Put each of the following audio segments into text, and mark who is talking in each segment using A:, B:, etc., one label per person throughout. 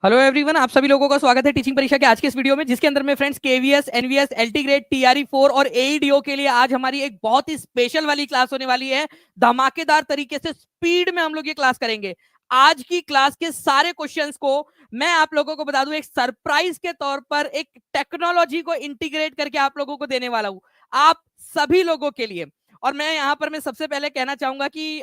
A: Hello everyone, आप सभी लोगों का स्वागत है टीचिंग परीक्षा के आज के इस वीडियो में, जिसके अंदर में friends KVS, NVS, LT grade, TRE 4 और एईडीओ के लिए आज हमारी एक बहुत ही स्पेशल वाली क्लास होने वाली है। धमाकेदार तरीके से स्पीड में हम लोग ये क्लास करेंगे। आज की क्लास के सारे क्वेश्चंस को मैं आप लोगों को बता दूं, एक सरप्राइज के तौर पर एक टेक्नोलॉजी को इंटीग्रेट करके आप लोगों को देने वाला हूं, आप सभी लोगों के लिए। और मैं यहाँ पर मैं सबसे पहले कहना चाहूंगा कि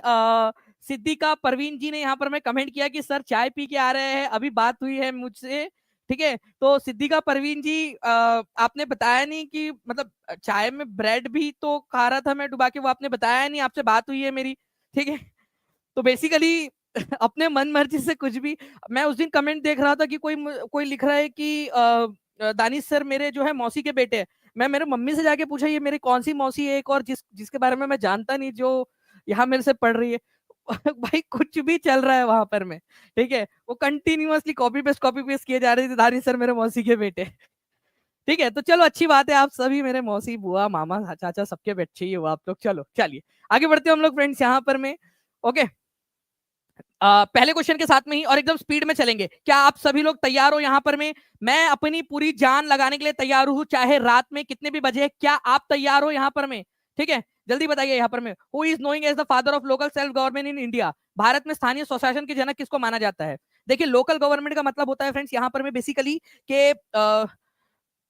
A: सिद्दीका परवीन जी ने यहाँ पर मैं कमेंट किया कि सर चाय पी के आ रहे हैं, अभी बात हुई है मुझसे। ठीक है, तो सिद्दीका परवीन जी, आपने बताया नहीं कि मतलब चाय में ब्रेड भी तो खा रहा था मैं डुबा के, वो आपने बताया नहीं, आपसे बात हुई है मेरी। ठीक है, तो बेसिकली अपने मन मर्जी से कुछ भी। मैं उस दिन कमेंट देख रहा था कि कोई लिख रहा है कि दानिश सर मेरे जो है मौसी के बेटे हैं। मैं मेरे मम्मी से जाके पूछा ये मेरी कौन सी मौसी है एक, और जिसके बारे में मैं जानता नहीं, जो यहाँ मेरे से पढ़ रही है। भाई कुछ भी चल रहा है वहां पर में। ठीक है, वो कंटिन्यूअसली कॉपी पेस्ट किए जा रहे थे, दानिश सर मेरे मौसी के बेटे। ठीक है, तो चलो अच्छी बात है, आप सभी मेरे मौसी बुआ मामा चाचा सबके बच्चे ही हो आप लोग। चलो चलिए आगे बढ़ते हैं हम लोग फ्रेंड्स यहाँ पर में। ओके, पहले क्वेश्चन के साथ में ही और एकदम स्पीड में चलेंगे। क्या आप सभी लोग तैयार हो यहाँ पर में? मैं अपनी पूरी जान लगाने के लिए तैयार हूँ, चाहे रात में कितने भी बजे। क्या आप तैयार हो यहाँ पर में? ठीक है, जल्दी बताइए यहाँ पर में। Who is knowing as the father of local self government in India? Bharat में स्थानीय स्वशासन के जनक किसको माना जाता है? देखिए, लोकल गवर्नमेंट का मतलब होता है फ्रेंड्स यहाँ पर में बेसिकली के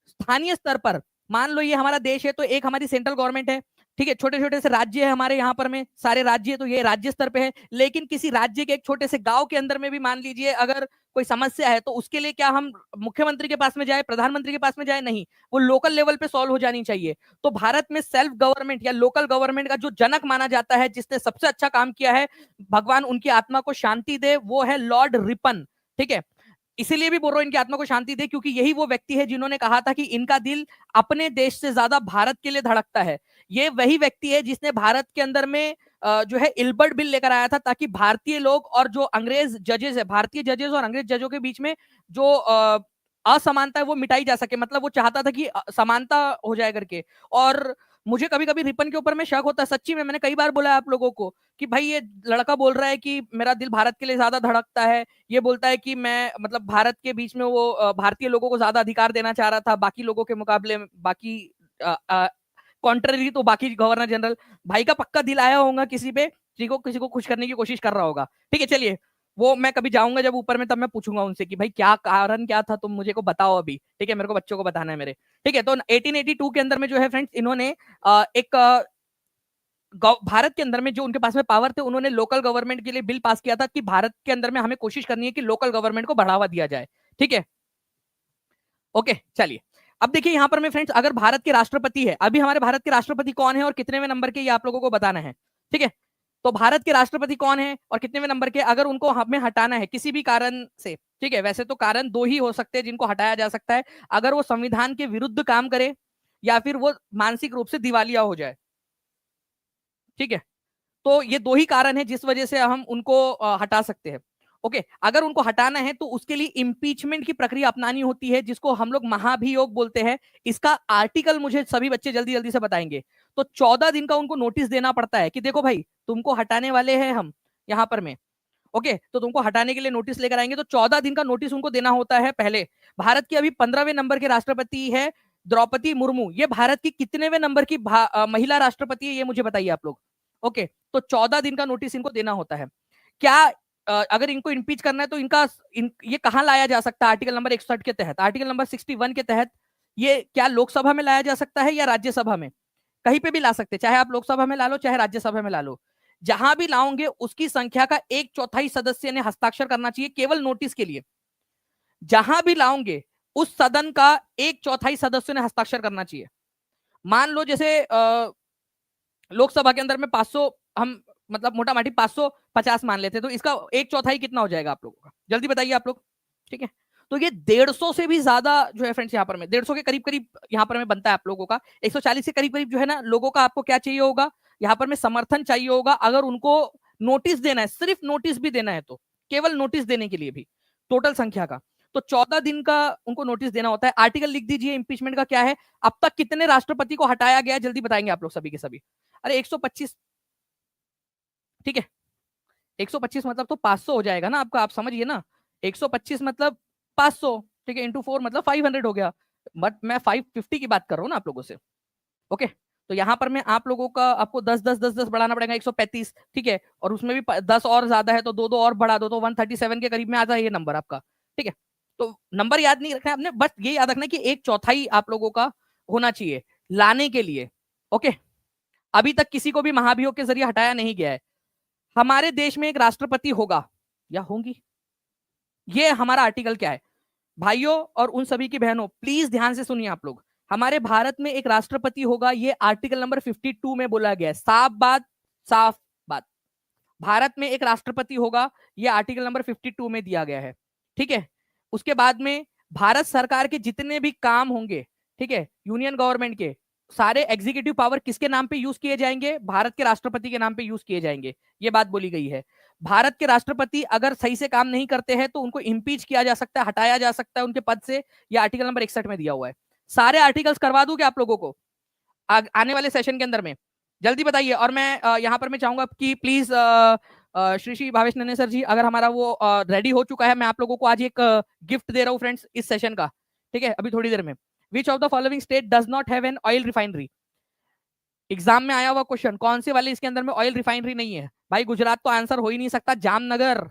A: स्थानीय स्तर पर। मान लो ये हमारा देश है तो एक हमारी सेंट्रल गवर्नमेंट है। ठीक है, छोटे छोटे से राज्य है हमारे यहाँ पर में, सारे राज्य, तो ये राज्य स्तर पे है। लेकिन किसी राज्य के एक छोटे से गांव के अंदर में भी मान लीजिए अगर कोई समस्या है, तो उसके लिए क्या हम मुख्यमंत्री के पास में जाए, प्रधानमंत्री के पास में जाए? नहीं, वो लोकल लेवल पे सॉल्व हो जानी चाहिए। तो भारत में सेल्फ गवर्नमेंट या लोकल गवर्नमेंट का जो जनक माना जाता है, जिसने सबसे अच्छा काम किया है, भगवान उनकी आत्मा को शांति दे, वो है लॉर्ड रिपन। ठीक है, इसीलिए भी बोल रहा हूं इनकी आत्मा को शांति दे, क्योंकि यही वो व्यक्ति है जिन्होंने कहा था कि इनका दिल अपने देश से ज्यादा भारत के लिए धड़कता है। ये वही व्यक्ति है जिसने भारत के अंदर में जो है इल्बर्ट बिल लेकर आया था, ताकि भारतीय लोग और जो अंग्रेज जजेस है, भारतीय जजेस और अंग्रेज जजों के बीच में जो असमानता है वो मिटाई जा सके। मतलब वो चाहता था कि समानता हो जाए करके। और मुझे कभी कभी रिपन के ऊपर में शक होता है, सच्ची में। मैंने कई बार बोला है आप लोगों को कि भाई ये लड़का बोल रहा है कि मेरा दिल भारत के लिए ज्यादा धड़कता है। ये बोलता है कि मैं मतलब भारत के बीच में वो भारतीय लोगों को ज्यादा अधिकार देना चाह रहा था बाकी लोगों के मुकाबले, बाकी कॉन्ट्ररी तो बाकी गवर्नर जनरल। भाई का पक्का दिल आया होगा किसी पे, किसी को खुश करने की कोशिश कर रहा होगा। ठीक है, चलिए वो मैं कभी जाऊंगा जब ऊपर में, तब मैं पूछूंगा उनसे कि भाई क्या कारण क्या था, तुम मुझे को बताओ अभी। ठीक है, मेरे को बच्चों को बताना है मेरे। ठीक है, तो 1882 के अंदर में जो है फ्रेंड्स, इन्होंने एक भारत के अंदर में जो उनके पास में पावर थे, उन्होंने लोकल गवर्नमेंट के लिए बिल पास किया था कि भारत के अंदर में हमें कोशिश करनी है कि लोकल गवर्नमेंट को बढ़ावा दिया जाए। ठीक है, ओके चलिए। अब देखिए यहाँ पर मैं फ्रेंड्स, अगर भारत के राष्ट्रपति है, अभी हमारे भारत के राष्ट्रपति कौन है और कितने नंबर के, ये आप लोगों को बताना है। ठीक है, तो भारत के राष्ट्रपति कौन है और कितने नंबर के, अगर उनको हमें हटाना है किसी भी कारण से। ठीक है, वैसे तो कारण दो ही हो सकते हैं जिनको हटाया जा सकता है, अगर वो संविधान के विरुद्ध काम करे या फिर वो मानसिक रूप से दिवालिया हो जाए। ठीक है, तो ये दो ही कारण है जिस वजह से हम उनको हटा सकते हैं। ओके, अगर उनको हटाना है तो उसके लिए इंपीचमेंट की प्रक्रिया अपनानी होती है, जिसको हम लोग महाभियोग बोलते हैं। इसका आर्टिकल मुझे सभी बच्चे जल्दी जल्दी से बताएंगे। तो 14 दिन का उनको नोटिस देना पड़ता है कि देखो भाई तुमको हटाने वाले हैं हम यहाँ पर में। ओके, तो तुमको हटाने के लिए नोटिस लेकर आएंगे, तो 14 दिन का नोटिस उनको देना होता है। पहले भारत की अभी 15वें नंबर के राष्ट्रपति है द्रौपदी मुर्मू। ये भारत की कितनेवें नंबर की महिला राष्ट्रपति है, ये मुझे बताइए आप लोग। ओके, तो 14 दिन का नोटिस इनको देना होता है। क्या अगर इनको इम्पीच करना है तो ये कहां लाया जा सकता है? आर्टिकल नंबर 61 के तहत, आर्टिकल नंबर 61 के तहत ये क्या लोकसभा में लाया जा सकता है या राज्यसभा में? कहीं पे भी ला सकते, चाहे आप लोकसभा में ला लो चाहे राज्यसभा में ला लो। जहां भी लाओगे उसकी संख्या का 1/4 सदस्य ने हस्ताक्षर करना चाहिए, केवल नोटिस के लिए। जहां भी लाओगे उस सदन का 1/4 सदस्य ने हस्ताक्षर करना चाहिए। मान लो जैसे लोकसभा के अंदर में 500, हम मतलब मोटा माटी 550 मान लेते, तो इसका 1/4 कितना हो जाएगा आप लोगों का? जल्दी बताइए आप लोग। ठीक है, तो ये 150 से भी ज्यादा जो है फ्रेंड्स यहाँ पर में 150 के करीब करीब यहाँ पर में बनता है आप लोगों का। 140 के करीब करीब जो है ना लोगों का आपको क्या चाहिए होगा यहाँ पर में? समर्थन चाहिए होगा, अगर उनको नोटिस देना है, सिर्फ नोटिस भी देना है तो, केवल नोटिस देने के लिए भी टोटल संख्या का। तो 14 दिन का उनको नोटिस देना होता है। आर्टिकल लिख दीजिए इम्पीचमेंट का क्या है। अब तक कितने राष्ट्रपति को हटाया गया, जल्दी बताएंगे आप लोग सभी के सभी। अरे 125। ठीक है, 125 मतलब तो 500 हो जाएगा ना आपका, आप समझिए ना। 125 मतलब 500, ठीक है, इंटू 4 मतलब 500 हो गया, बट मैं 550 की बात कर रहा हूँ ना आप लोगों से। ओके, तो यहाँ पर मैं आप लोगों का आपको 10 बढ़ाना पड़ेगा, 135, ठीक है, और उसमें भी 10 और ज्यादा है तो दो दो और बढ़ा दो तो 137 के करीब में आता है ये नंबर आपका, ठीक है। तो नंबर याद नहीं रखना है आपने, बस ये याद रखना है कि एक चौथाई आप लोगों का होना चाहिए लाने के लिए। ओके, अभी तक किसी को भी महाभियोग के जरिए हटाया नहीं गया है। हमारे देश में एक राष्ट्रपति होगा या होंगी, ये हमारा आर्टिकल क्या है भाइयों और उन सभी की बहनों, प्लीज ध्यान से सुनिए आप लोग। हमारे भारत में एक राष्ट्रपति होगा, ये आर्टिकल नंबर 52 में बोला गया है। साफ बात, साफ बात, भारत में एक राष्ट्रपति होगा, ये आर्टिकल नंबर 52 में दिया गया है, ठीक है। उसके बाद में भारत सरकार के जितने भी काम होंगे, ठीक है, यूनियन गवर्नमेंट के सारे एग्जीक्यूटिव पावर किसके नाम पे यूज किए जाएंगे, भारत के राष्ट्रपति के नाम पे यूज किए जाएंगे, ये बात बोली गई है। भारत के राष्ट्रपति अगर सही से काम नहीं करते हैं तो उनको इम्पीच किया जा सकता है, हटाया जा सकता है उनके पद से, यह आर्टिकल नंबर 61 में दिया हुआ है। सारे आर्टिकल्स करवा दूंगे आप लोगों को आने वाले सेशन के अंदर में, जल्दी बताइए। और मैं यहाँ पर मैं चाहूंगा कि प्लीज श्री श्री भावेश नन्हे सर जी, अगर हमारा वो रेडी हो चुका है, मैं आप लोगों को आज एक गिफ्ट दे रहा हूँ फ्रेंड्स इस सेशन का, ठीक है, अभी थोड़ी देर में। विच of the following state does not have an oil refinery? Exam में आया हुआ क्वेश्चन, कौन से वाले इसके अंदर में ऑयल रिफाइनरी नहीं है? भाई गुजरात तो आंसर हो ही नहीं सकता, जामनगर।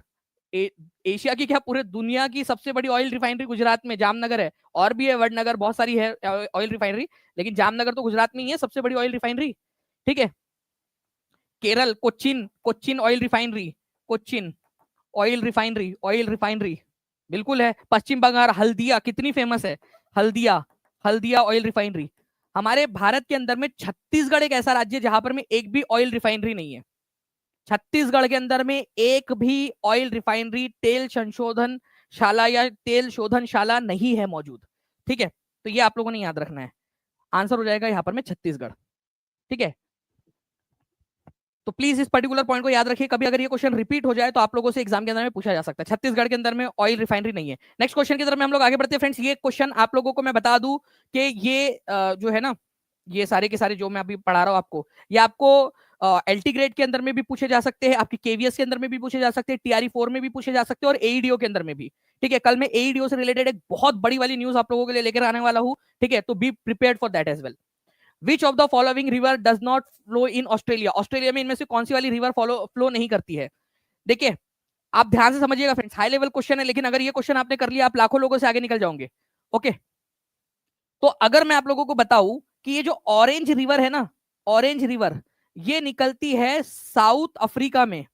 A: एशिया की क्या पूरे दुनिया की सबसे बड़ी ऑयल रिफाइनरी गुजरात में जामनगर है, और भी है वडनगर, बहुत सारी है ऑयल रिफाइनरी, लेकिन जामनगर तो गुजरात में ही है सबसे बड़ी ऑयल रिफाइनरी, ठीक है। Kerala Cochin, Cochin oil refinery, Cochin oil refinery, oil refinery बिल्कुल है। पश्चिम बंगाल हल्दिया कितनी फेमस है, हल्दिया, हल्दिया ऑयल रिफाइनरी। हमारे भारत के अंदर में छत्तीसगढ़ एक ऐसा राज्य जहां पर में एक भी ऑयल रिफाइनरी नहीं है। छत्तीसगढ़ के अंदर में एक भी ऑयल रिफाइनरी, तेल संशोधन शाला या तेल शोधन शाला नहीं है मौजूद, ठीक है। तो ये आप लोगों ने याद रखना है, आंसर हो जाएगा यहाँ पर में छत्तीसगढ़, ठीक है। तो प्लीज इस पर्टिकुलर पॉइंट को याद रखिए, कभी अगर ये क्वेश्चन रिपीट हो जाए तो आप लोगों से एग्जाम के अंदर में पूछा जा सकता है। छत्तीसगढ़ के अंदर में ऑयल रिफाइनरी नहीं है। नेक्स्ट क्वेश्चन की तरफ में हम लोग आगे बढ़ते हैं फ्रेंड्स। ये क्वेश्चन आप लोगों को मैं बता दूं कि ये जो है ना, ये सारे के सारे जो मैं अभी पढ़ा रहा हूँ आपको, ये आपको एलटी ग्रेड के अंदर में भी पूछे जा सकते हैं, आपकी केवीएस के अंदर में भी पूछे जा सकते हैं, टीआरई 4 में भी पूछे जा सकते हैं, और एईडीओ के अंदर में भी, ठीक है। कल मैं एईडीओ से रिलेटेड एक बहुत बड़ी वाली न्यूज आप लोगों के लिए लेकर आने वाला हूँ, ठीक है, तो be prepared for that as well. Which of the following river does not flow in Australia? Australia में इनमें से कौन सी वाली रिवर फ्लो नहीं करती है? देखिए आप ध्यान से समझिएगा फ्रेंड्स, हाई लेवल क्वेश्चन है, लेकिन अगर ये क्वेश्चन आपने कर लिया आप लाखों लोगों से आगे निकल जाओगे। ओके, तो अगर मैं आप लोगों को बताऊं कि ये जो ऑरेंज रिवर है ना, ऑरेंज रिवर, ये निकलती है साउथ अफ्रीका में।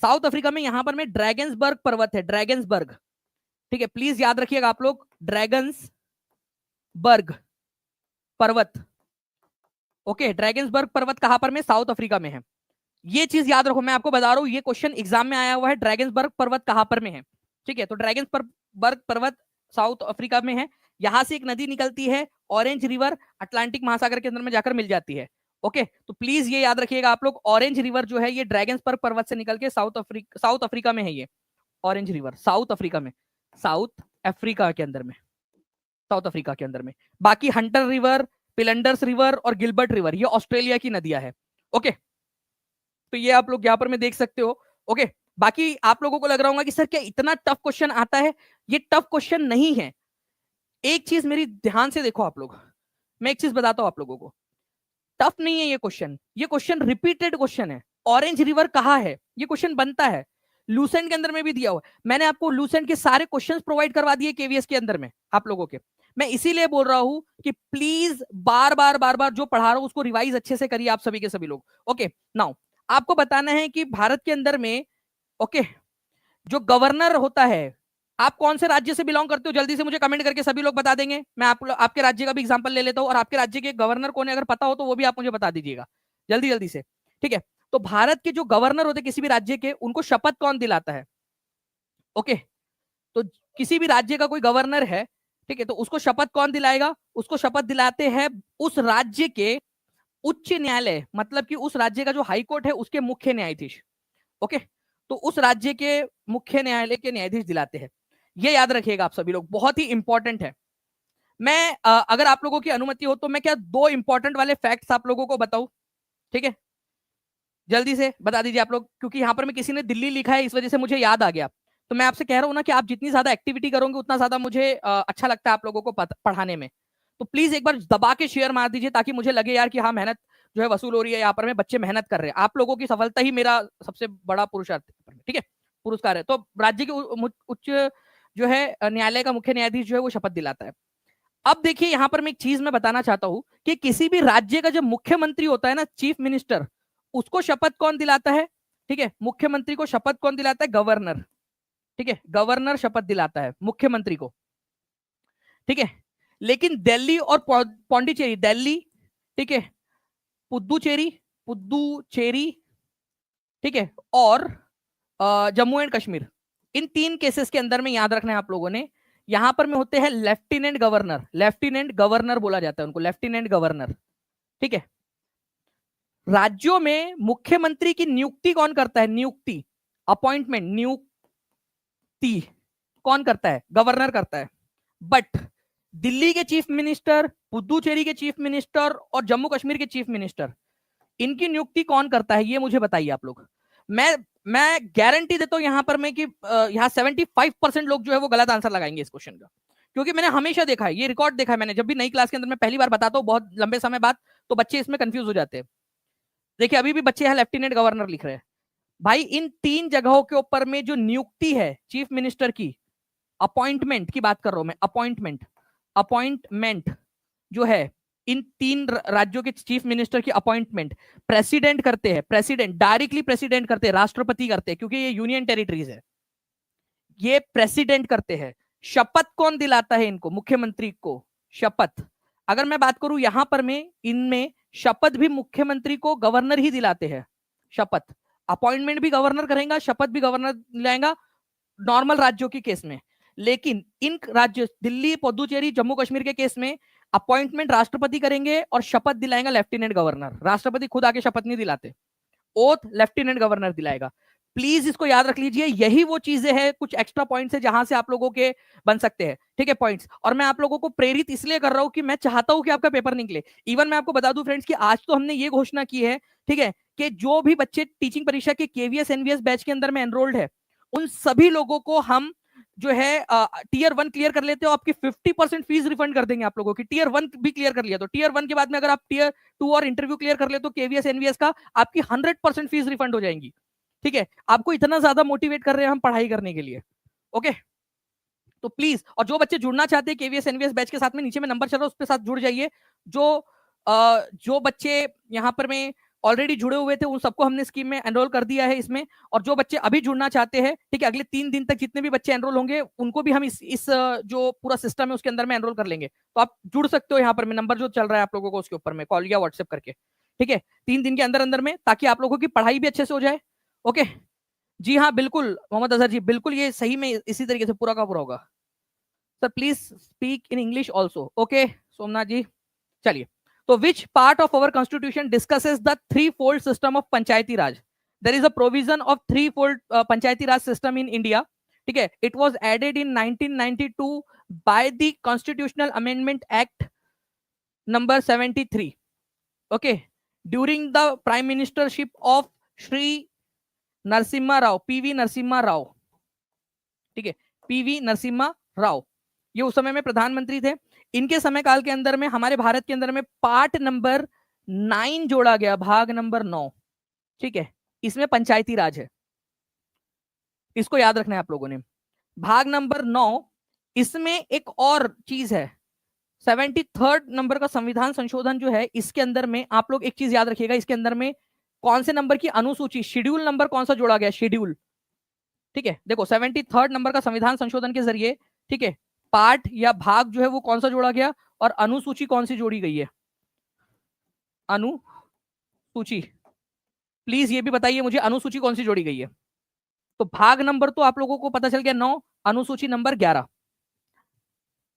A: साउथ अफ्रीका में यहां पर में ड्रैगन्सबर्ग पर्वत है, ड्रैगन्सबर्ग, ठीक है, प्लीज याद रखिएगा आप लोग, ड्रैगन्सबर्ग पर्वत। ओके, ड्रैगन्सबर्ग पर्वत कहां पर में? साउथ अफ्रीका में है। ये चीज याद रखो, मैं आपको बता रहा हूं, ये क्वेश्चन एग्जाम में आया हुआ है, ड्रैगन्सबर्ग पर्वत कहां पर में है, ठीक है। तो ड्रैगन्सबर्ग पर्वत साउथ अफ्रीका में है। यहां से एक नदी निकलती है, ऑरेंज रिवर, अटलांटिक महासागर के अंदर में जाकर मिल जाती है। ओके, तो प्लीज ये याद रखिएगा आप लोग, ऑरेंज रिवर जो है ये ड्रैगन्सबर्ग पर्वत से निकल के साउथ अफ्रीका में है। ये ऑरेंज रिवर साउथ अफ्रीका में, साउथ अफ्रीका के अंदर में, साउथ अफ्रीका के अंदर में। बाकी हंटर रिवर, पिलंडर्स रिवर और गिलबर्ट रिवर ये ऑस्ट्रेलिया की नदियां है। ओके, तो ये आप लोग यहाँ पर में देख सकते हो। ओके, बाकी आप लोगों को लग रहा होगा कि सर क्या इतना टफ क्वेश्चन आता है? ये टफ क्वेश्चन नहीं है। एक चीज मेरी ध्यान से देखो आप लोग, मैं एक चीज बताता हूं आप लोगों को, टफ नहीं है ये क्वेश्चन, ये क्वेश्चन रिपीटेड क्वेश्चन है। ऑरेंज रिवर कहाँ है ये क्वेश्चन बनता है, लूसेंट के अंदर में भी दिया हुआ है। मैंने आपको लूसेंट के सारे क्वेश्चंस प्रोवाइड करवा दिए केवीएस के अंदर में आप लोगों के। मैं इसीलिए बोल रहा हूं कि प्लीज बार बार जो पढ़ा रहा हूं उसको रिवाइज अच्छे से करिए आप सभी के सभी लोग। ओके, नाउ आपको बताना है कि भारत के अंदर में, ओके, जो गवर्नर होता है, आप कौन से राज्य से बिलोंग करते हो जल्दी से मुझे कमेंट करके सभी लोग बता देंगे। मैं आपके राज्य का भी एग्जांपल ले लेता हूं, और आपके राज्य के गवर्नर कौन है अगर पता हो तो वो भी आप मुझे बता दीजिएगा जल्दी जल्दी से, ठीक है। तो भारत के जो गवर्नर होते किसी भी राज्य के, उनको शपथ कौन दिलाता है? ओके, तो किसी भी राज्य का कोई गवर्नर है, ठीक है, तो उसको शपथ कौन दिलाएगा? उसको शपथ दिलाते हैं उस राज्य के उच्च न्यायालय, मतलब कि उस राज्य का जो हाईकोर्ट है उसके मुख्य न्यायाधीश। ओके, तो उस राज्य के मुख्य न्यायालय के न्यायाधीश दिलाते हैं। ये याद रखिएगा आप सभी लोग, बहुत ही इंपॉर्टेंट है। मैं अगर आप लोगों की अनुमति हो तो मैं क्या दो इंपॉर्टेंट वाले फैक्ट्स आप लोगों को बताऊं, ठीक है, जल्दी से बता दीजिए आप लोग, क्योंकि यहां पर मैं किसी ने दिल्ली लिखा है इस वजह से मुझे याद आ गया। तो मैं आपसे कह रहा हूँ ना कि आप जितनी ज्यादा एक्टिविटी करोगे उतना ज्यादा मुझे अच्छा लगता है आप लोगों को पढ़ाने में। तो प्लीज एक बार दबा के शेयर मार दीजिए ताकि मुझे लगे यार कि हाँ मेहनत जो है वसूल हो रही है, यहाँ पर में बच्चे मेहनत कर रहे हैं। आप लोगों की सफलता ही मेरा सबसे बड़ा पुरुषार्थ, ठीक है, पुरस्कार है। तो राज्य के उच्च जो है न्यायालय का मुख्य न्यायाधीश जो है वो शपथ दिलाता है। अब देखिए यहां पर मैं एक चीज मैं बताना चाहता हूं कि किसी भी राज्य का जब मुख्यमंत्री होता है ना, चीफ मिनिस्टर, उसको शपथ कौन दिलाता है? ठीक है, मुख्यमंत्री को शपथ कौन दिलाता है? गवर्नर। ठीक है, गवर्नर शपथ दिलाता है मुख्यमंत्री को। ठीक है, लेकिन दिल्ली और पौंडीचेरी, दिल्ली, ठीक है, पुद्दुचेरी, पुद्दुचेरी, ठीक है, और Jammu and Kashmir, in 3 cases के अंदर में याद रखना है आप लोगों ने, यहां पर में होते हैं लेफ्टिनेंट गवर्नर। लेफ्टिनेंट गवर्नर बोला जाता है उनको, लेफ्टिनेंट गवर्नर। ठीक है, राज्यों में मुख्यमंत्री की नियुक्ति कौन करता है? नियुक्ति, अपॉइंटमेंट, नियुक्ति कौन करता है? गवर्नर करता है। बट दिल्ली के चीफ मिनिस्टर, पुद्दुचेरी के चीफ मिनिस्टर और जम्मू कश्मीर के चीफ मिनिस्टर, इनकी नियुक्ति कौन करता है? ये मुझे बताइए आप लोग। मैं गारंटी देता हूं यहां पर मैं कि यहां 75% लोग जो है वो गलत आंसर लगाएंगे इस क्वेश्चन का, क्योंकि मैंने हमेशा देखा है, ये रिकॉर्ड देखा है मैंने, जब भी नई क्लास के अंदर मैं पहली बार बताता हूँ बहुत लंबे समय बाद, तो बच्चे इसमें कंफ्यूज हो जाते हैं। देखिए अभी भी बच्चे यहाँ लेफ्टिनेंट गवर्नर लिख रहे हैं। भाई इन 3 जगहों के ऊपर में जो नियुक्ति है चीफ मिनिस्टर की, अपॉइंटमेंट की बात कर रहा हूं मैं, अपॉइंटमेंट, अपॉइंटमेंट जो है इन 3 राज्यों के चीफ मिनिस्टर की अपॉइंटमेंट प्रेसिडेंट करते हैं। प्रेसिडेंट, डायरेक्टली प्रेसिडेंट करते हैं, राष्ट्रपति करते हैं, क्योंकि ये यूनियन टेरिटरीज है, ये प्रेसिडेंट करते हैं। शपथ कौन दिलाता है इनको? मुख्यमंत्री को शपथ। अगर मैं बात करूं यहां पर में, इनमें शपथ भी मुख्यमंत्री को गवर्नर ही दिलाते हैं। शपथ, अपॉइंटमेंट भी गवर्नर करेगा, शपथ भी गवर्नर दिलाएगा नॉर्मल राज्यों के केस में। लेकिन इन राज्य, दिल्ली, पुद्दुचेरी, जम्मू कश्मीर के केस में अपॉइंटमेंट राष्ट्रपति करेंगे और शपथ दिलाएगा लेफ्टिनेंट गवर्नर। राष्ट्रपति खुद आके शपथ नहीं दिलाते, ओथ लेफ्टिनेंट गवर्नर दिलाएगा। प्लीज इसको याद रख लीजिए, यही वो चीजें हैं, कुछ एक्स्ट्रा पॉइंट्स है जहां से आप लोगों के बन सकते हैं। ठीक है, पॉइंट्स। और मैं आप लोगों को प्रेरित इसलिए कर रहा हूं कि मैं चाहता हूं कि आपका पेपर निकले। इवन मैं आपको बता दूं फ्रेंड्स कि आज तो हमने ये घोषणा की है, ठीक है, कि जो भी बच्चे टीचिंग परीक्षा के केवीएस एनवीएस बैच के अंदर में एनरोल्ड है, उन सभी लोगों को हम जो है टीयर 1 क्लियर कर लेते हो, आपकी 50% फीस रिफंड कर देंगे आप लोगों की। टीयर 1 भी क्लियर कर लिया तो टीयर 1 के बाद में अगर आप टीयर 2 और इंटरव्यू क्लियर कर ले तो केवीएस एनवीएस का आपकी 100% फीस रिफंड हो जाएंगी। ठीक है, आपको इतना ज्यादा मोटिवेट कर रहे हैं हम पढ़ाई करने के लिए। ओके, तो प्लीज, और जो बच्चे जुड़ना चाहते हैं केवीएस एनवीएस बैच के साथ में, नीचे में नंबर चल रहा है उस पर साथ जुड़ जाइए। जो बच्चे यहाँ पर में ऑलरेडी जुड़े हुए थे उन सबको हमने स्कीम में एनरोल कर दिया है इसमें, और जो बच्चे अभी जुड़ना चाहते हैं, ठीक है, अगले 3 दिन तक जितने भी बच्चे एनरोल होंगे उनको भी हम इस जो पूरा सिस्टम है उसके अंदर में एनरोल कर लेंगे। तो आप जुड़ सकते हो यहाँ पर में, नंबर जो चल रहा है आप लोगों को उसके ऊपर में कॉल या व्हाट्सएप करके, ठीक है, 3 दिन के अंदर अंदर में, ताकि आप लोगों की पढ़ाई भी अच्छे से हो जाए। ओके, जी हाँ बिल्कुल मोहम्मद अजहर जी, बिल्कुल ये सही में इसी तरीके से पूरा का पूरा होगा। Sir please speak in English also. Okay Somnath ji, चलिए। तो which part of our constitution discusses the 3-fold system of panchayati raj? There is a provision of 3-fold panchayati raj system in India. ठीक है, it was added in 1992 by the constitutional amendment act number 73। Okay, during the prime ministership of Shri Narasimha Rao, PV Narasimha Rao. ठीक है, PV Narasimha Rao, ये उस समय में प्रधानमंत्री थे। इनके समय काल के अंदर में हमारे भारत के अंदर में पार्ट नंबर 9 जोड़ा गया, भाग नंबर 9। ठीक है, इसमें पंचायती राज है, इसको याद रखना है आप लोगों ने। भाग नंबर 9, इसमें एक और चीज है, 73rd नंबर का संविधान संशोधन जो है, इसके अंदर में आप लोग एक चीज याद रखिएगा, इसके अंदर में कौन से नंबर की अनुसूची, शेड्यूल नंबर कौन सा जोड़ा गया? शेड्यूल। ठीक है, देखो 73rd नंबर का संविधान संशोधन के जरिए, ठीक है, पार्ट या भाग जो है वो कौन सा जोड़ा गया और अनुसूची कौन सी जोड़ी गई है? अनुसूची, प्लीज ये भी बताइए मुझे, अनुसूची कौन सी जोड़ी गई है? तो भाग नंबर तो आप लोगों को पता चल गया 9, अनुसूची नंबर 11।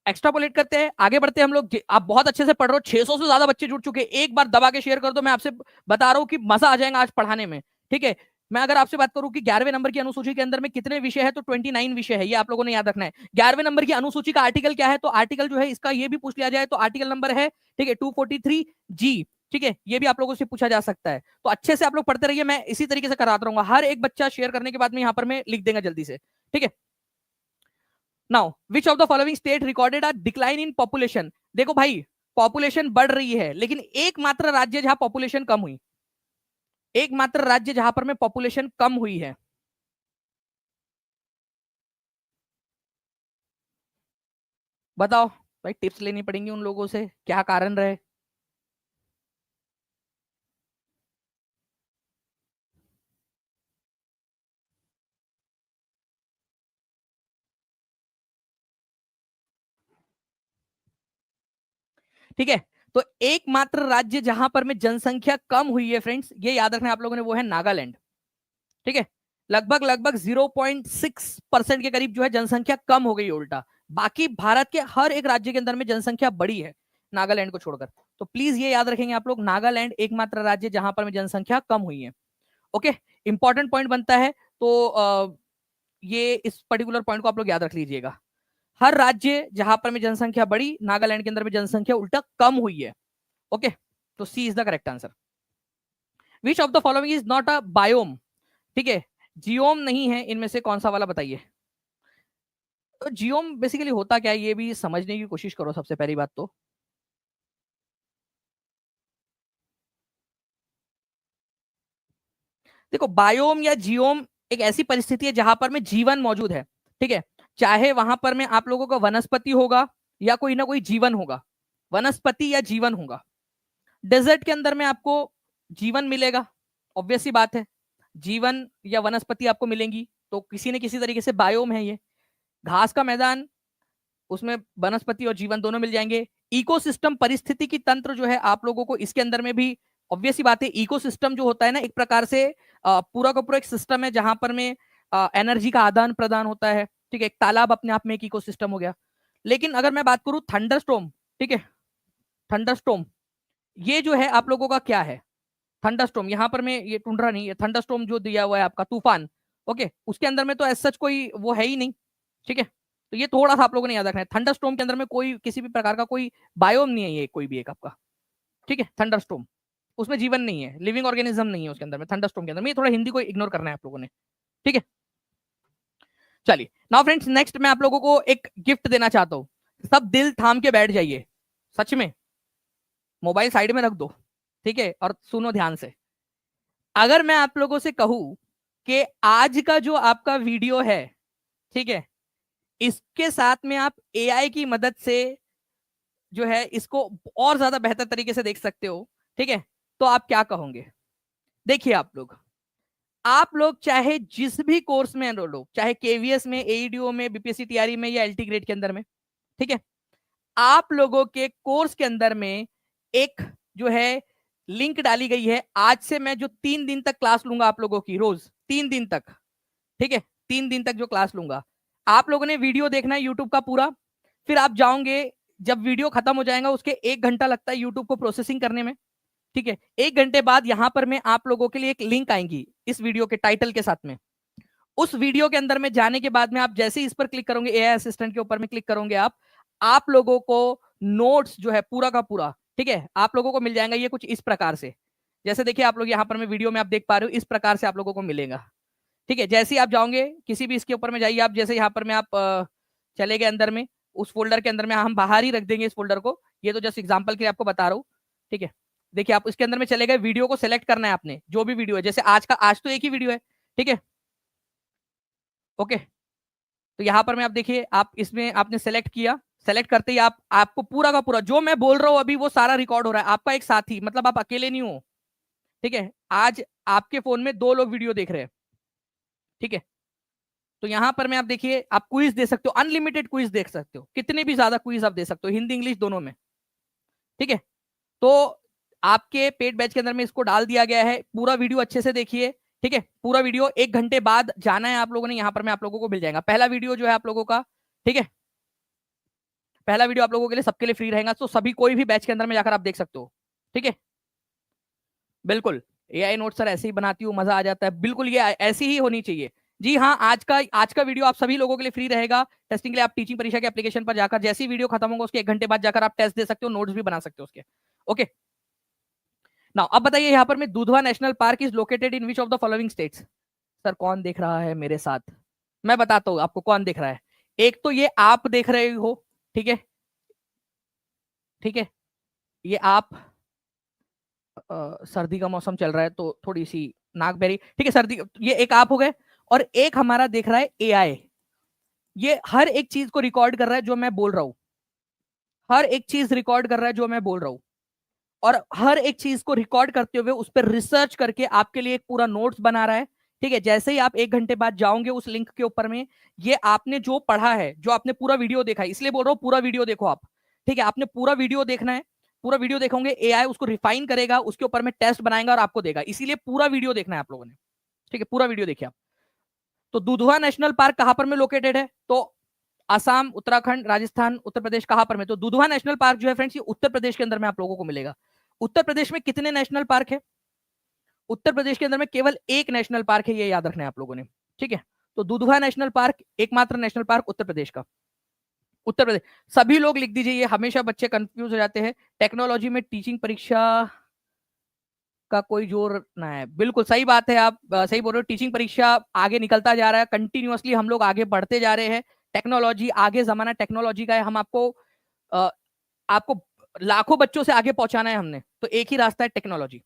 A: एक्स्ट्रापोलेट करते हैं, आगे बढ़ते हैं हम लोग। आप बहुत अच्छे से पढ़ रहे हो, 600 से ज्यादा बच्चे जुड़ चुके हैं, एक बार दबा के शेयर कर दो, मैं आपसे बता रहा हूं कि मजा आ जाएगा आज पढ़ाने में। ठीक है, मैं अगर आपसे बात करूं कि 11वें नंबर की अनुसूची के अंदर में कितने विषय है, तो 29 विषय है, ये आप लोगों ने याद रखना है। 11वें नंबर की अनुसूची का आर्टिकल क्या है? तो आर्टिकल जो है इसका ये भी पूछ लिया जाए तो आर्टिकल नंबर है, ठीक है, 243G। ठीक है, ये भी आप लोगों से पूछा जा सकता है, तो अच्छे से आप लोग पढ़ते रहिए, मैं इसी तरीके से कराता रहूंगा। हर एक बच्चा शेयर करने के बाद में यहाँ पर मैं लिख देगा जल्दी से, ठीक है। Now which of the following state recorded a decline in population. देखो भाई, पॉपुलेशन बढ़ रही है, लेकिन एकमात्र राज्य जहां पॉपुलेशन कम हुई, एकमात्र राज्य जहां पर में पॉपुलेशन कम हुई है, बताओ भाई। टिप्स लेनी पड़ेंगी उन लोगों से, क्या कारण रहे। ठीक है, तो एकमात्र राज्य जहां पर में जनसंख्या कम हुई है फ्रेंड्स, ये याद रखना आप लोगों ने, वो है नागालैंड। ठीक है, लगभग लगभग 0.6% के करीब जो है जनसंख्या कम हो गई है उल्टा। बाकी भारत के हर एक राज्य के अंदर में जनसंख्या बढ़ी है, नागालैंड को छोड़कर। तो प्लीज ये याद रखेंगे आप लोग, नागालैंड एकमात्र राज्य जहां पर में जनसंख्या कम हुई है। ओके, इंपॉर्टेंट पॉइंट बनता है, तो ये इस पर्टिकुलर पॉइंट को आप लोग याद रख लीजिएगा। हर राज्य जहां पर में जनसंख्या बढ़ी, नागालैंड के अंदर में जनसंख्या उल्टा कम हुई है। ओके, तो C is the correct answer. Which of the following is not a biome. ठीक है, जियोम नहीं है इनमें से, कौन सा वाला बताइए। तो जियोम बेसिकली होता क्या है, ये भी समझने की कोशिश करो सबसे पहली बात तो। देखो, बायोम या जियोम एक ऐसी परिस्थिति है जहां पर में जीवन मौजूद है। ठीक है, चाहे वहां पर में आप लोगों का वनस्पति होगा या कोई ना कोई जीवन होगा, वनस्पति या जीवन होगा। डेजर्ट के अंदर में आपको जीवन मिलेगा, ऑब्वियस सी बात है, जीवन या वनस्पति आपको मिलेंगी, तो किसी न किसी तरीके से बायोम है ये। घास का मैदान, उसमें वनस्पति और जीवन दोनों मिल जाएंगे। इकोसिस्टम, परिस्थिति की तंत्र जो है आप लोगों को इसके अंदर में भी, ऑब्वियस सी बात है, इकोसिस्टम जो होता है ना, एक प्रकार से पूरा का पूरा एक सिस्टम है जहां पर में एनर्जी का आदान प्रदान होता है। ठीक है, एक तालाब अपने आप में एक इकोसिस्टम हो गया। लेकिन अगर मैं बात करूं थंडरस्टॉर्म, ठीक है, थंडरस्टॉर्म ये जो है आप लोगों का क्या है, थंडरस्टॉर्म यहाँ पर में, ये टुंड्रा नहीं है, थंडरस्टॉर्म जो दिया हुआ है आपका तूफान। ओके, उसके अंदर में तो ऐसा सच कोई वो है ही नहीं। ठीक है, तो ये थोड़ा सा आप लोगों ने याद रखना है, थंडरस्टॉर्म के अंदर में कोई किसी भी प्रकार का कोई बायोम नहीं है, ये कोई भी एक आपका। ठीक है, थंडरस्टॉर्म, उसमें जीवन नहीं है, लिविंग ऑर्गेनिज्म नहीं है उसके अंदर में, थंडरस्टॉर्म के अंदर में। ये थोड़ा हिंदी को इग्नोर करना है आप लोगों ने। ठीक है, चलिए नाउ फ्रेंड्स, नेक्स्ट मैं आप लोगों को एक गिफ्ट देना चाहता हूँ। सब दिल थाम के बैठ जाइए, सच में, मोबाइल साइड में रख दो, ठीक है, और सुनो ध्यान से। अगर मैं आप लोगों से कहूं कि आज का जो आपका वीडियो है, ठीक है, इसके साथ में आप एआई की मदद से जो है इसको और ज्यादा बेहतर तरीके से देख सकते हो, ठीक है, तो आप क्या कहोगे। देखिए आप लोग चाहे जिस भी कोर्स में एनरोल हो, चाहे केवीएस में, एईडीओ में, बीपीएससी टीआरई में या एलटी ग्रेड के अंदर में, ठीक है, आप लोगों के कोर्स के अंदर में एक जो है लिंक डाली गई है। आज से मैं जो 3 दिन तक क्लास लूंगा आप लोगों की, रोज 3 दिन तक, ठीक है, 3 दिन तक जो क्लास लूंगा, आप लोगों ने वीडियो देखना है यूट्यूब का पूरा। फिर आप जाओगे, जब वीडियो खत्म हो जाएगा उसके 1 घंटा लगता है यूट्यूब को प्रोसेसिंग करने में। ठीक है, 1 घंटे बाद यहां पर मैं आप लोगों के लिए एक लिंक आएंगी इस वीडियो के टाइटल के साथ में। उस वीडियो के अंदर में जाने के बाद में आप जैसे ही इस पर क्लिक करोगे, एआई असिस्टेंट के ऊपर में क्लिक करोगे आप लोगों को नोट्स जो है पूरा का पूरा, ठीक है, आप लोगों को मिल जाएगा। ये कुछ इस प्रकार से, जैसे देखिए आप लोग यहाँ पर मैं वीडियो में आप देख पा रहे हो, इस प्रकार से आप लोगों को मिलेगा। ठीक है, जैसे ही आप जाओगे किसी भी इसके ऊपर में जाइए आप, जैसे यहाँ पर में आप चले गए अंदर में, उस फोल्डर के अंदर में हम बाहर ही रख देंगे इस फोल्डर को, ये तो जस्ट एग्जांपल के लिए आपको बता रहा हूँ। ठीक है, देखिए आप इसके अंदर में चले गए, वीडियो को सिलेक्ट करना है आपने, जो भी वीडियो है, जैसे आज तो एक ही वीडियो है। ठीक है, ओके, तो यहाँ पर में आप देखिए, आप इसमें आपने सेलेक्ट किया, सेलेक्ट करते ही आपको पूरा का पूरा जो मैं बोल रहा हूँ अभी वो सारा रिकॉर्ड हो रहा है। आपका एक साथी, मतलब आप अकेले नहीं हो, ठीक है, आज आपके फोन में 2 लोग वीडियो देख रहे हैं। ठीक है, तो यहां पर में आप देखिए, आप क्विज दे सकते हो, अनलिमिटेड क्विज देख सकते हो, कितने भी ज्यादा क्विज आप दे सकते हो, हिंदी इंग्लिश दोनों में। ठीक है, तो आपके पेड बैच के अंदर में इसको डाल दिया गया है, पूरा वीडियो अच्छे से देखिए। ठीक है, पूरा वीडियो 1 घंटे बाद जाना है आप लोगों ने, यहां पर में आप लोगों को मिल जाएगा पहला वीडियो जो है आप लोगों का। ठीक है, पहला वीडियो आप लोगों के लिए सबके लिए फ्री रहेगा, तो सभी कोई भी बैच के अंदर में जाकर आप देख सकते हो। ठीक है, बिल्कुल, एआई नोट सर ऐसे ही बनाती हूँ, मजा आ जाता है, बिल्कुल ये ऐसी ही होनी चाहिए। जी हाँ, आज का वीडियो आप सभी लोगों के लिए फ्री रहेगा टेस्टिंग के लिए। आप टीचिंग परीक्षा के एप्लीकेशन पर जाकर जैसी वीडियो खत्म होगा उसके 1 घंटे बाद जाकर आप टेस्ट दे सकते हो, नोट्स भी बना सकते हो उसके। ओके, नाउ अब बताइए, यहाँ पर में Dudhwa national park is located in which of the following states. Sir कौन देख रहा है मेरे साथ, मैं बताता हूँ आपको कौन दिख रहा है। एक तो ये आप देख रहे हो, ठीक है, ठीक है, ये आप, सर्दी का मौसम चल रहा है तो थोड़ी सी नाक बहरी, ठीक है, सर्दी, ये एक आप हो गए। और एक हमारा देख रहा है एआई, ये हर एक चीज को रिकॉर्ड कर रहा है जो मैं बोल रहा हूं, हर एक चीज रिकॉर्ड कर रहा है जो मैं बोल रहा हूं, और हर एक चीज को रिकॉर्ड करते हुए उस पर रिसर्च करके आपके लिए एक पूरा नोट्स बना रहा है। ठीक है, जैसे ही आप 1 घंटे बाद जाओगे उस लिंक के ऊपर में, ये आपने जो पढ़ा है, जो आपने पूरा वीडियो देखा है, इसलिए बोल रहा हूँ पूरा वीडियो देखो आप। ठीक है, आपने पूरा वीडियो देखना है, पूरा वीडियो देखोगे, एआई उसको रिफाइन करेगा, उसके ऊपर में टेस्ट बनाएगा और आपको देगा, इसीलिए पूरा वीडियो देखना है आप लोगों ने। ठीक है, पूरा वीडियो देखिए आप। तो दुधवा नेशनल पार्क कहां पर में लोकेटेड है? तो असम, उत्तराखंड, राजस्थान, उत्तर प्रदेश, कहां पर में? तो दुधवा नेशनल पार्क जो है फ्रेंड्स, ये उत्तर प्रदेश के अंदर में आप लोगों को मिलेगा। उत्तर प्रदेश में कितने नेशनल पार्क है? उत्तर प्रदेश के अंदर में केवल एक नेशनल पार्क है, ये याद रखना है आप लोगों ने। ठीक है, तो दुधवा नेशनल पार्क एकमात्र नेशनल पार्क उत्तर प्रदेश का। उत्तर प्रदेश, सभी लोग लिख दीजिए, ये हमेशा बच्चे कंफ्यूज हो जाते हैं। टेक्नोलॉजी में टीचिंग परीक्षा का कोई जोर ना है, बिल्कुल सही बात है, आप सही बोल रहे हो। टीचिंग परीक्षा आगे निकलता जा रहा है, कंटिन्यूअसली हम लोग आगे बढ़ते जा रहे हैं। टेक्नोलॉजी आगे, जमाना टेक्नोलॉजी का है, हम आपको अ, आपको लाखों बच्चों से आगे पहुंचाना है हमने, तो एक ही रास्ता है, technology.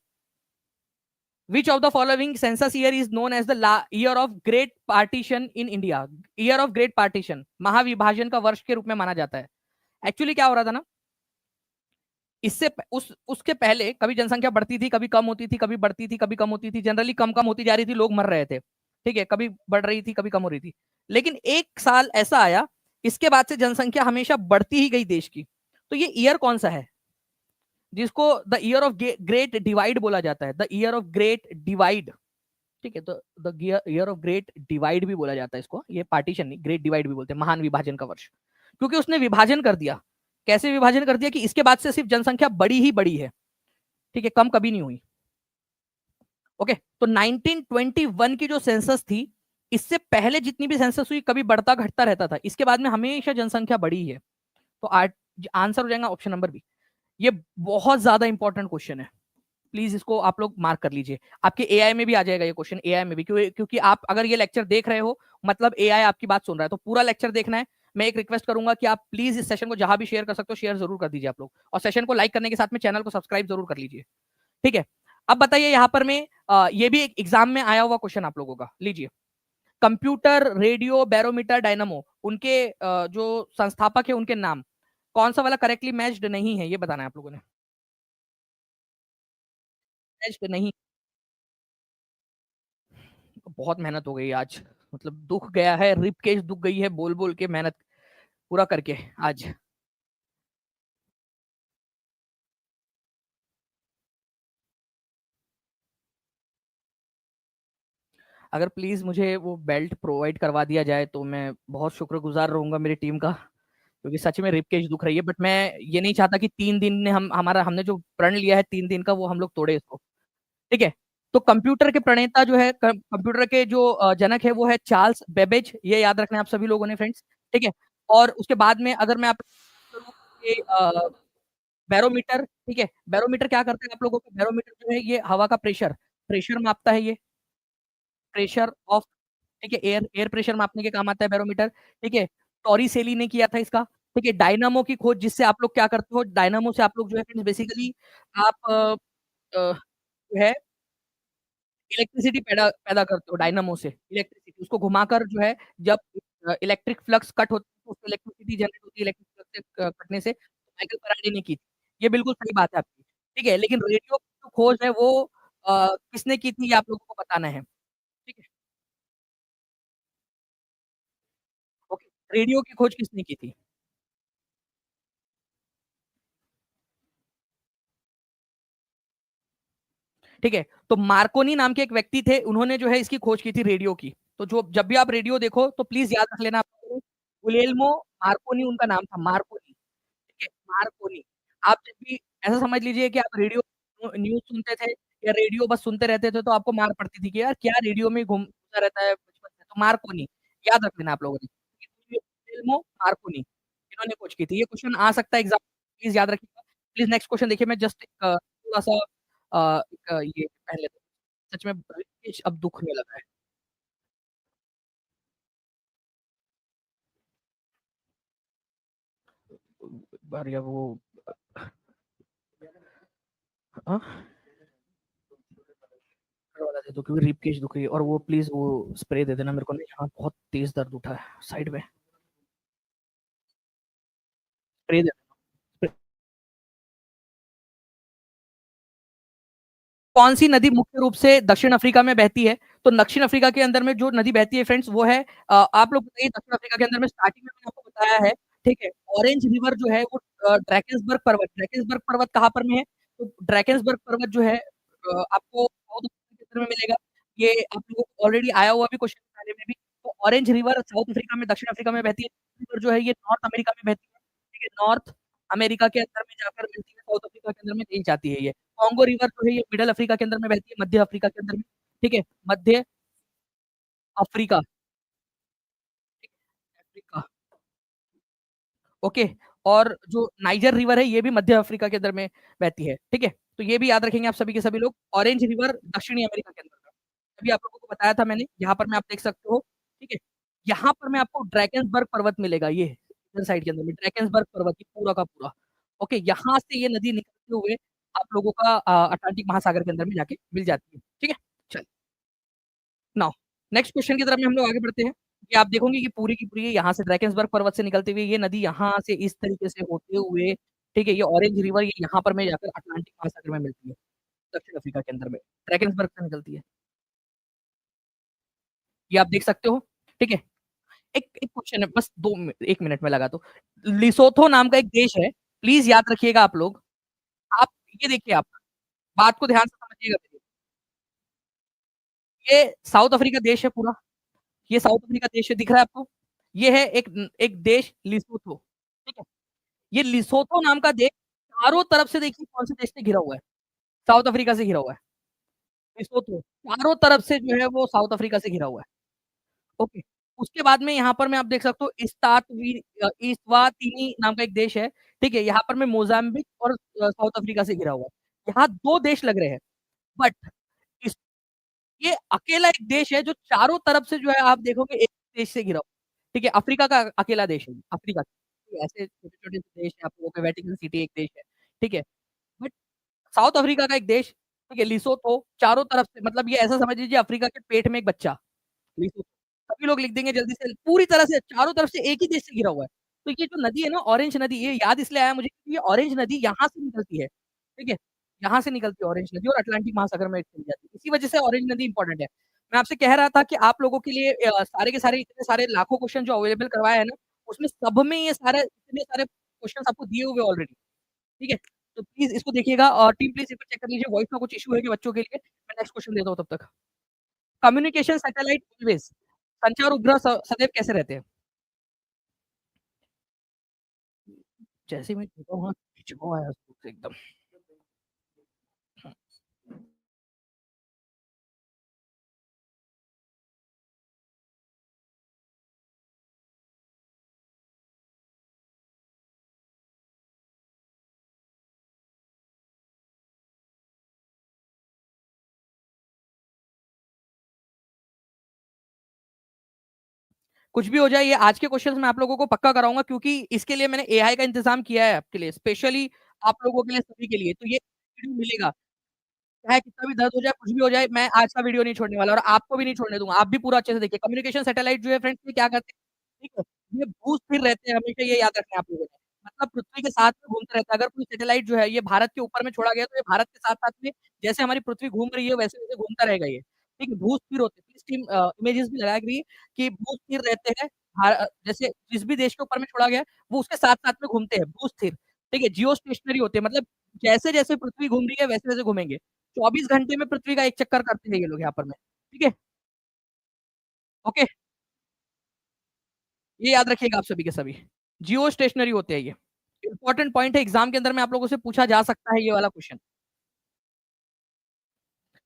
A: Which of the following census year is known as the year of great partition in India? Year of great partition, महाविभाजन का वर्ष के रूप में माना जाता है। एक्चुअली क्या हो रहा था ना, इससे उसके पहले कभी जनसंख्या बढ़ती थी, कभी कम होती थी, कभी बढ़ती थी, कभी कम होती थी, जनरली कम कम होती जा रही थी, लोग मर रहे थे। ठीक है, कभी बढ़ रही थी, कभी कम हो रही थी। लेकिन एक साल ऐसा आया, इसके बाद से जनसंख्या हमेशा बढ़ती ही गई देश की। तो ये ईयर कौन सा है जिसको the year of great divide बोला जाता है? The year of great divide. ठीक है, तो the year of great divide भी बोला जाता है इसको, ये पार्टीशन नहीं, ग्रेट डिवाइड भी बोलते हैं, महान विभाजन का वर्ष, क्योंकि उसने विभाजन कर दिया। कैसे विभाजन कर दिया कि इसके बाद से सिर्फ जनसंख्या बड़ी ही बड़ी है। ठीक है, कम कभी नहीं हुई। ओके, तो 1921 की जो सेंसस थी, इससे पहले जितनी भी सेंसस हुई, कभी बढ़ता घटता रहता था, इसके बाद में हमेशा जनसंख्या बढ़ी है। तो आंसर हो जाएगा ऑप्शन नंबर बी। ये बहुत ज्यादा इंपॉर्टेंट क्वेश्चन है, प्लीज इसको आप लोग मार्क कर लीजिए। आपके एआई में भी आ जाएगा ये क्वेश्चन, एआई में भी, क्योंकि आप अगर ये लेक्चर देख रहे हो, मतलब एआई आपकी बात सुन रहा है, तो पूरा लेक्चर देखना है। मैं एक रिक्वेस्ट करूंगा कि आप प्लीज इस सेशन को जहां भी शेयर कर सकते हो, शेयर जरूर कर दीजिए आप लोग, और सेशन को लाइक करने के साथ में चैनल को सब्सक्राइब जरूर कर लीजिए। ठीक है, अब बताइए यहाँ पर में ये भी एक एग्जाम में आया हुआ क्वेश्चन आप लोगों का, लीजिए। कंप्यूटर, रेडियो, बैरोमीटर, डायनामो, उनके जो संस्थापक है उनके नाम, कौन सा वाला करेक्टली मैच्ड नहीं है, ये बताना है आप लोगों ने। मैच्ड नहीं, बहुत मेहनत हो गई आज, मतलब दुख गया है, रिप केस दुख गई है, बोल बोल के मेहनत पूरा करके आज। अगर प्लीज मुझे वो बेल्ट प्रोवाइड करवा दिया जाए तो मैं बहुत शुक्रगुजार रहूंगा मेरी टीम का, क्योंकि सच में रिप केस दुख रही है। बट मैं ये नहीं चाहता कि 3 दिन ने हमने जो प्रण लिया है 3 दिन का, वो हम लोग तोड़े इसको। ठीक है, तो कंप्यूटर के प्रणेता जो है, कंप्यूटर के जो जनक है, वो है चार्ल्स बेबेज, ये याद रखना है आप सभी लोगों ने फ्रेंड्स। ठीक है, और उसके बाद में अगर मैं आप बैरोमीटर, ठीक है, बैरोमीटर क्या करता है आप लोगों को? बैरोमीटर जो है ये हवा का प्रेशर, प्रेशर मापता है ये, प्रेशर ऑफ, ठीक है, एयर एयर प्रेशर मापने के काम आता है बैरोमीटर। ठीक है, टॉरिसेली ने किया था इसका। ठीक है, डायनामो की खोज, जिससे आप लोग क्या करते हो, डायनामो से आप लोग जो है बेसिकली आप जो है इलेक्ट्रिसिटी पैदा पैदा करते हो, डायनामो से इलेक्ट्रिसिटी, उसको घुमाकर जो है, जब इलेक्ट्रिक फ्लक्स कट होता है तो उससे इलेक्ट्रिसिटी जनरेट होती है, इलेक्ट्रिक फ्लक्स से कटने से, तो माइकल फैराडे ने की थी। ये बिल्कुल सही बात है आपकी। ठीक है, लेकिन रेडियो की जो खोज है वो किसने की थी, ये आप लोगों को बताना है। ठीक है, ओके, रेडियो की खोज किसने की थी? ठीक है, तो मार्कोनी नाम के एक व्यक्ति थे, उन्होंने जो है इसकी खोज की थी रेडियो की। तो जो जब भी आप रेडियो देखो तो प्लीज याद रख लेना, गुलियल्मो मार्कोनी उनका नाम था, मार्कोनी। ठीक है, मार्कोनी। आप जब भी ऐसा समझ लीजिए कि आप रेडियो न्यूज़ सुनते थे, या रेडियो बस सुनते रहते थे, तो आपको मार पड़ती थी कि यार क्या रेडियो में घूमता रहता है बचपन से। तो मार्कोनी याद रख लेना आप लोगों ने। गुलियल्मो मार्कोनी, इन्होंने खोज की थी। ये क्वेश्चन आ सकता है एग्जाम, प्लीज याद रखिएगा। प्लीज नेक्स्ट क्वेश्चन देखिए, मैं जस्ट थोड़ा-सा ये पहन लेता हूँ। सच में अब दुःख होने लगा है। बार या वो हाँ वाला दे दो क्योंकि रिप केज दुख रही है और वो प्लीज वो स्प्रे दे देना मेरे को ना यहाँ बहुत तेज दर्द उठा है साइड में स्प्रे दे कौन सी नदी मुख्य रूप से दक्षिण अफ्रीका में बहती है तो दक्षिण अफ्रीका के अंदर में जो नदी बहती है फ्रेंड्स वो है आप लोग बताइए दक्षिण अफ्रीका के अंदर में स्टार्टिंग में मैंने आपको बताया है ठीक है ऑरेंज रिवर जो है वो ड्रैकेंसबर्ग पर्वत कहाँ पर में है तो ड्रैकेंसबर्ग पर्वत जो है आपको साउथ अफ्रीका के अंदर में मिलेगा ये आप लोगों को ऑलरेडी आया हुआ भी क्वेश्चन पहले में भी तो ऑरेंज रिवर साउथ अफ्रीका में दक्षिण अफ्रीका में बहती है रिवर जो है ये नॉर्थ अमेरिका में बहती है ठीक है नॉर्थ अमेरिका के अंदर में जाकर मिलती है साउथ अफ्रीका के अंदर में नहीं जाती है ये कॉन्गो रिवर जो है ये मिडल अफ्रीका के अंदर में बहती है मध्य अफ्रीका के अंदर में ठीक है मध्य अफ्रीका अफ्रीका ओके और जो नाइजर रिवर है ये भी मध्य अफ्रीका के अंदर में बहती है ठीक है तो ये भी याद रखेंगे आप सभी के सभी लोग ऑरेंज रिवर दक्षिणी अमेरिका के अंदर अभी आप लोगों को बताया था मैंने यहाँ पर मैं आप देख सकते हो ठीक है यहाँ पर मैं आपको ड्रैकेंसबर्ग पर्वत मिलेगा ये इधर साइड के अंदर में ड्रैकेंसबर्ग पर्वत ये पूरा का पूरा ओके यहाँ से ये नदी निकलते हुए आप लोगों का अटलांटिक महासागर के अंदर में जाके मिल जाती है ठीक है चल नाउ नेक्स्ट क्वेश्चन की तरफ में हम लोग आगे बढ़ते हैं ये आप देखोगे कि पूरी की पूरी यहाँ से ड्रैकेंसबर्ग पर्वत से निकलते हुए ये नदी यहाँ से इस तरीके से होते हुए ठीक है ये ऑरेंज रिवर ये यहाँ पर में जाकर अटलांटिक महासागर में मिलती है दक्षिण अफ्रीका के अंदर में ड्रैकेंसबर्ग से निकलती है ये आप देख सकते हो ठीक है एक एक क्वेश्चन है बस 1 मिनट में लगा तो लिसोथो नाम का एक देश है प्लीज याद रखिएगा आप लोग आप ये देखिए आप बात को ध्यान से समझिएगा मेरी ये साउथ अफ्रीका देश है पूरा ये साउथ अफ्रीका देश है दिख रहा है आपको ये है एक एक देश लिसोथो ठीक है ये लिसोथो नाम का देश चारों तरफ से देखिए कौन से देश से घिरा हुआ है साउथ अफ्रीका से घिरा हुआ है लिसोथो चारों तरफ से जो है वो साउथ अफ्रीका से घिरा हुआ है ओके उसके बाद में यहाँ पर मैं आप देख सकते हो इस्वातिनी नाम का एक देश है ठीक है यहाँ पर मैं मोजाम्बिक और साउथ अफ्रीका से घिरा हुआ है यहाँ दो देश लग रहे हैं बट इस ये अकेला एक देश है जो चारों तरफ से जो है आप देखोगे एक देश से घिरा हुआ है ठीक है अफ्रीका का अकेला देश है अफ्रीका ऐसे छोटे छोटे देश है आप लोगों के वेटिकन सिटी एक देश है ठीक है बट साउथ अफ्रीका का एक देश ठीक है लिसोथो चारों तरफ से मतलब ये ऐसा समझ लीजिए अफ्रीका के पेट में एक बच्चा सभी लोग लिख देंगे जल्दी से पूरी तरह से चारों तरफ से एक ही देश से घिरा हुआ है तो ये जो नदी है ना ऑरेंज नदी ये याद इसलिए आया मुझे ये ऑरेंज नदी यहाँ से निकलती है ठीक है यहाँ से निकलती है ऑरेंज नदी और अटलांटिक महासागर में चली जाती है इसी वजह से ऑरेंज नदी इंपॉर्टेंट है मैं आपसे कह रहा था कि आप लोगों के लिए सारे के सारे इतने सारे लाखों क्वेश्चन जो अवेलेबल करवाए हैं ना उसमें सब में ये सारे इतने सारे क्वेश्चन आपको दिए हुए ऑलरेडी ठीक है तो प्लीज इसको देखिएगा और टीम प्लीज एक बार चेक कर लीजिए वॉइस में कुछ इशू है कि बच्चों के लिए मैं नेक्स्ट क्वेश्चन देता हूँ तब तक कम्युनिकेशन सैटेलाइट ऑलवेज संचार उपग्रह सदैव कैसे रहते हैं जैसे मैं देखा वहाँ खिंचाव आया उसको एकदम कुछ भी हो जाए ये आज के क्वेश्चंस मैं आप लोगों को पक्का कराऊंगा क्योंकि इसके लिए मैंने एआई का इंतजाम किया है आपके लिए स्पेशली आप लोगों के लिए सभी के लिए तो ये वीडियो मिलेगा चाहे कितना भी दर्द हो जाए कुछ भी हो जाए मैं आज का वीडियो नहीं छोड़ने वाला और आपको भी नहीं छोड़ने दूंगा आप भी पूरा अच्छे से देखिए कम्युनिकेशन सैटेलाइट जो है फ्रेंड्स ये क्या करते हैं ठीक है ये भू स्थिर रहते हैं हमेशा ये याद रखना है आप लोगों ने मतलब पृथ्वी के साथ में घूमते रहता है अगर कोई सैटेलाइट जो है ये भारत के ऊपर में छोड़ा गया तो ये भारत के साथ साथ में जैसे हमारी पृथ्वी घूम रही है वैसे वैसे घूमता रहेगा ये ठीक है भू स्थिर होते हैं टीम इमेजेस भी लगाई गई कि भू स्थिर रहते हैं जैसे जिस भी देश के ऊपर में छोड़ा गया वो उसके साथ साथ में घूमते हैं भू स्थिर ठीक है जियो स्टेशनरी होते हैं मतलब जैसे जैसे पृथ्वी घूम रही है वैसे वैसे घूमेंगे 24 घंटे में पृथ्वी का एक चक्कर करते हैं ये लोग यहाँ पर में ठीक है ओके ये याद रखिएगा आप सभी के सभी जियो स्टेशनरी होते हैं ये इंपॉर्टेंट पॉइंट है एग्जाम के अंदर में आप लोगों से पूछा जा सकता है ये वाला क्वेश्चन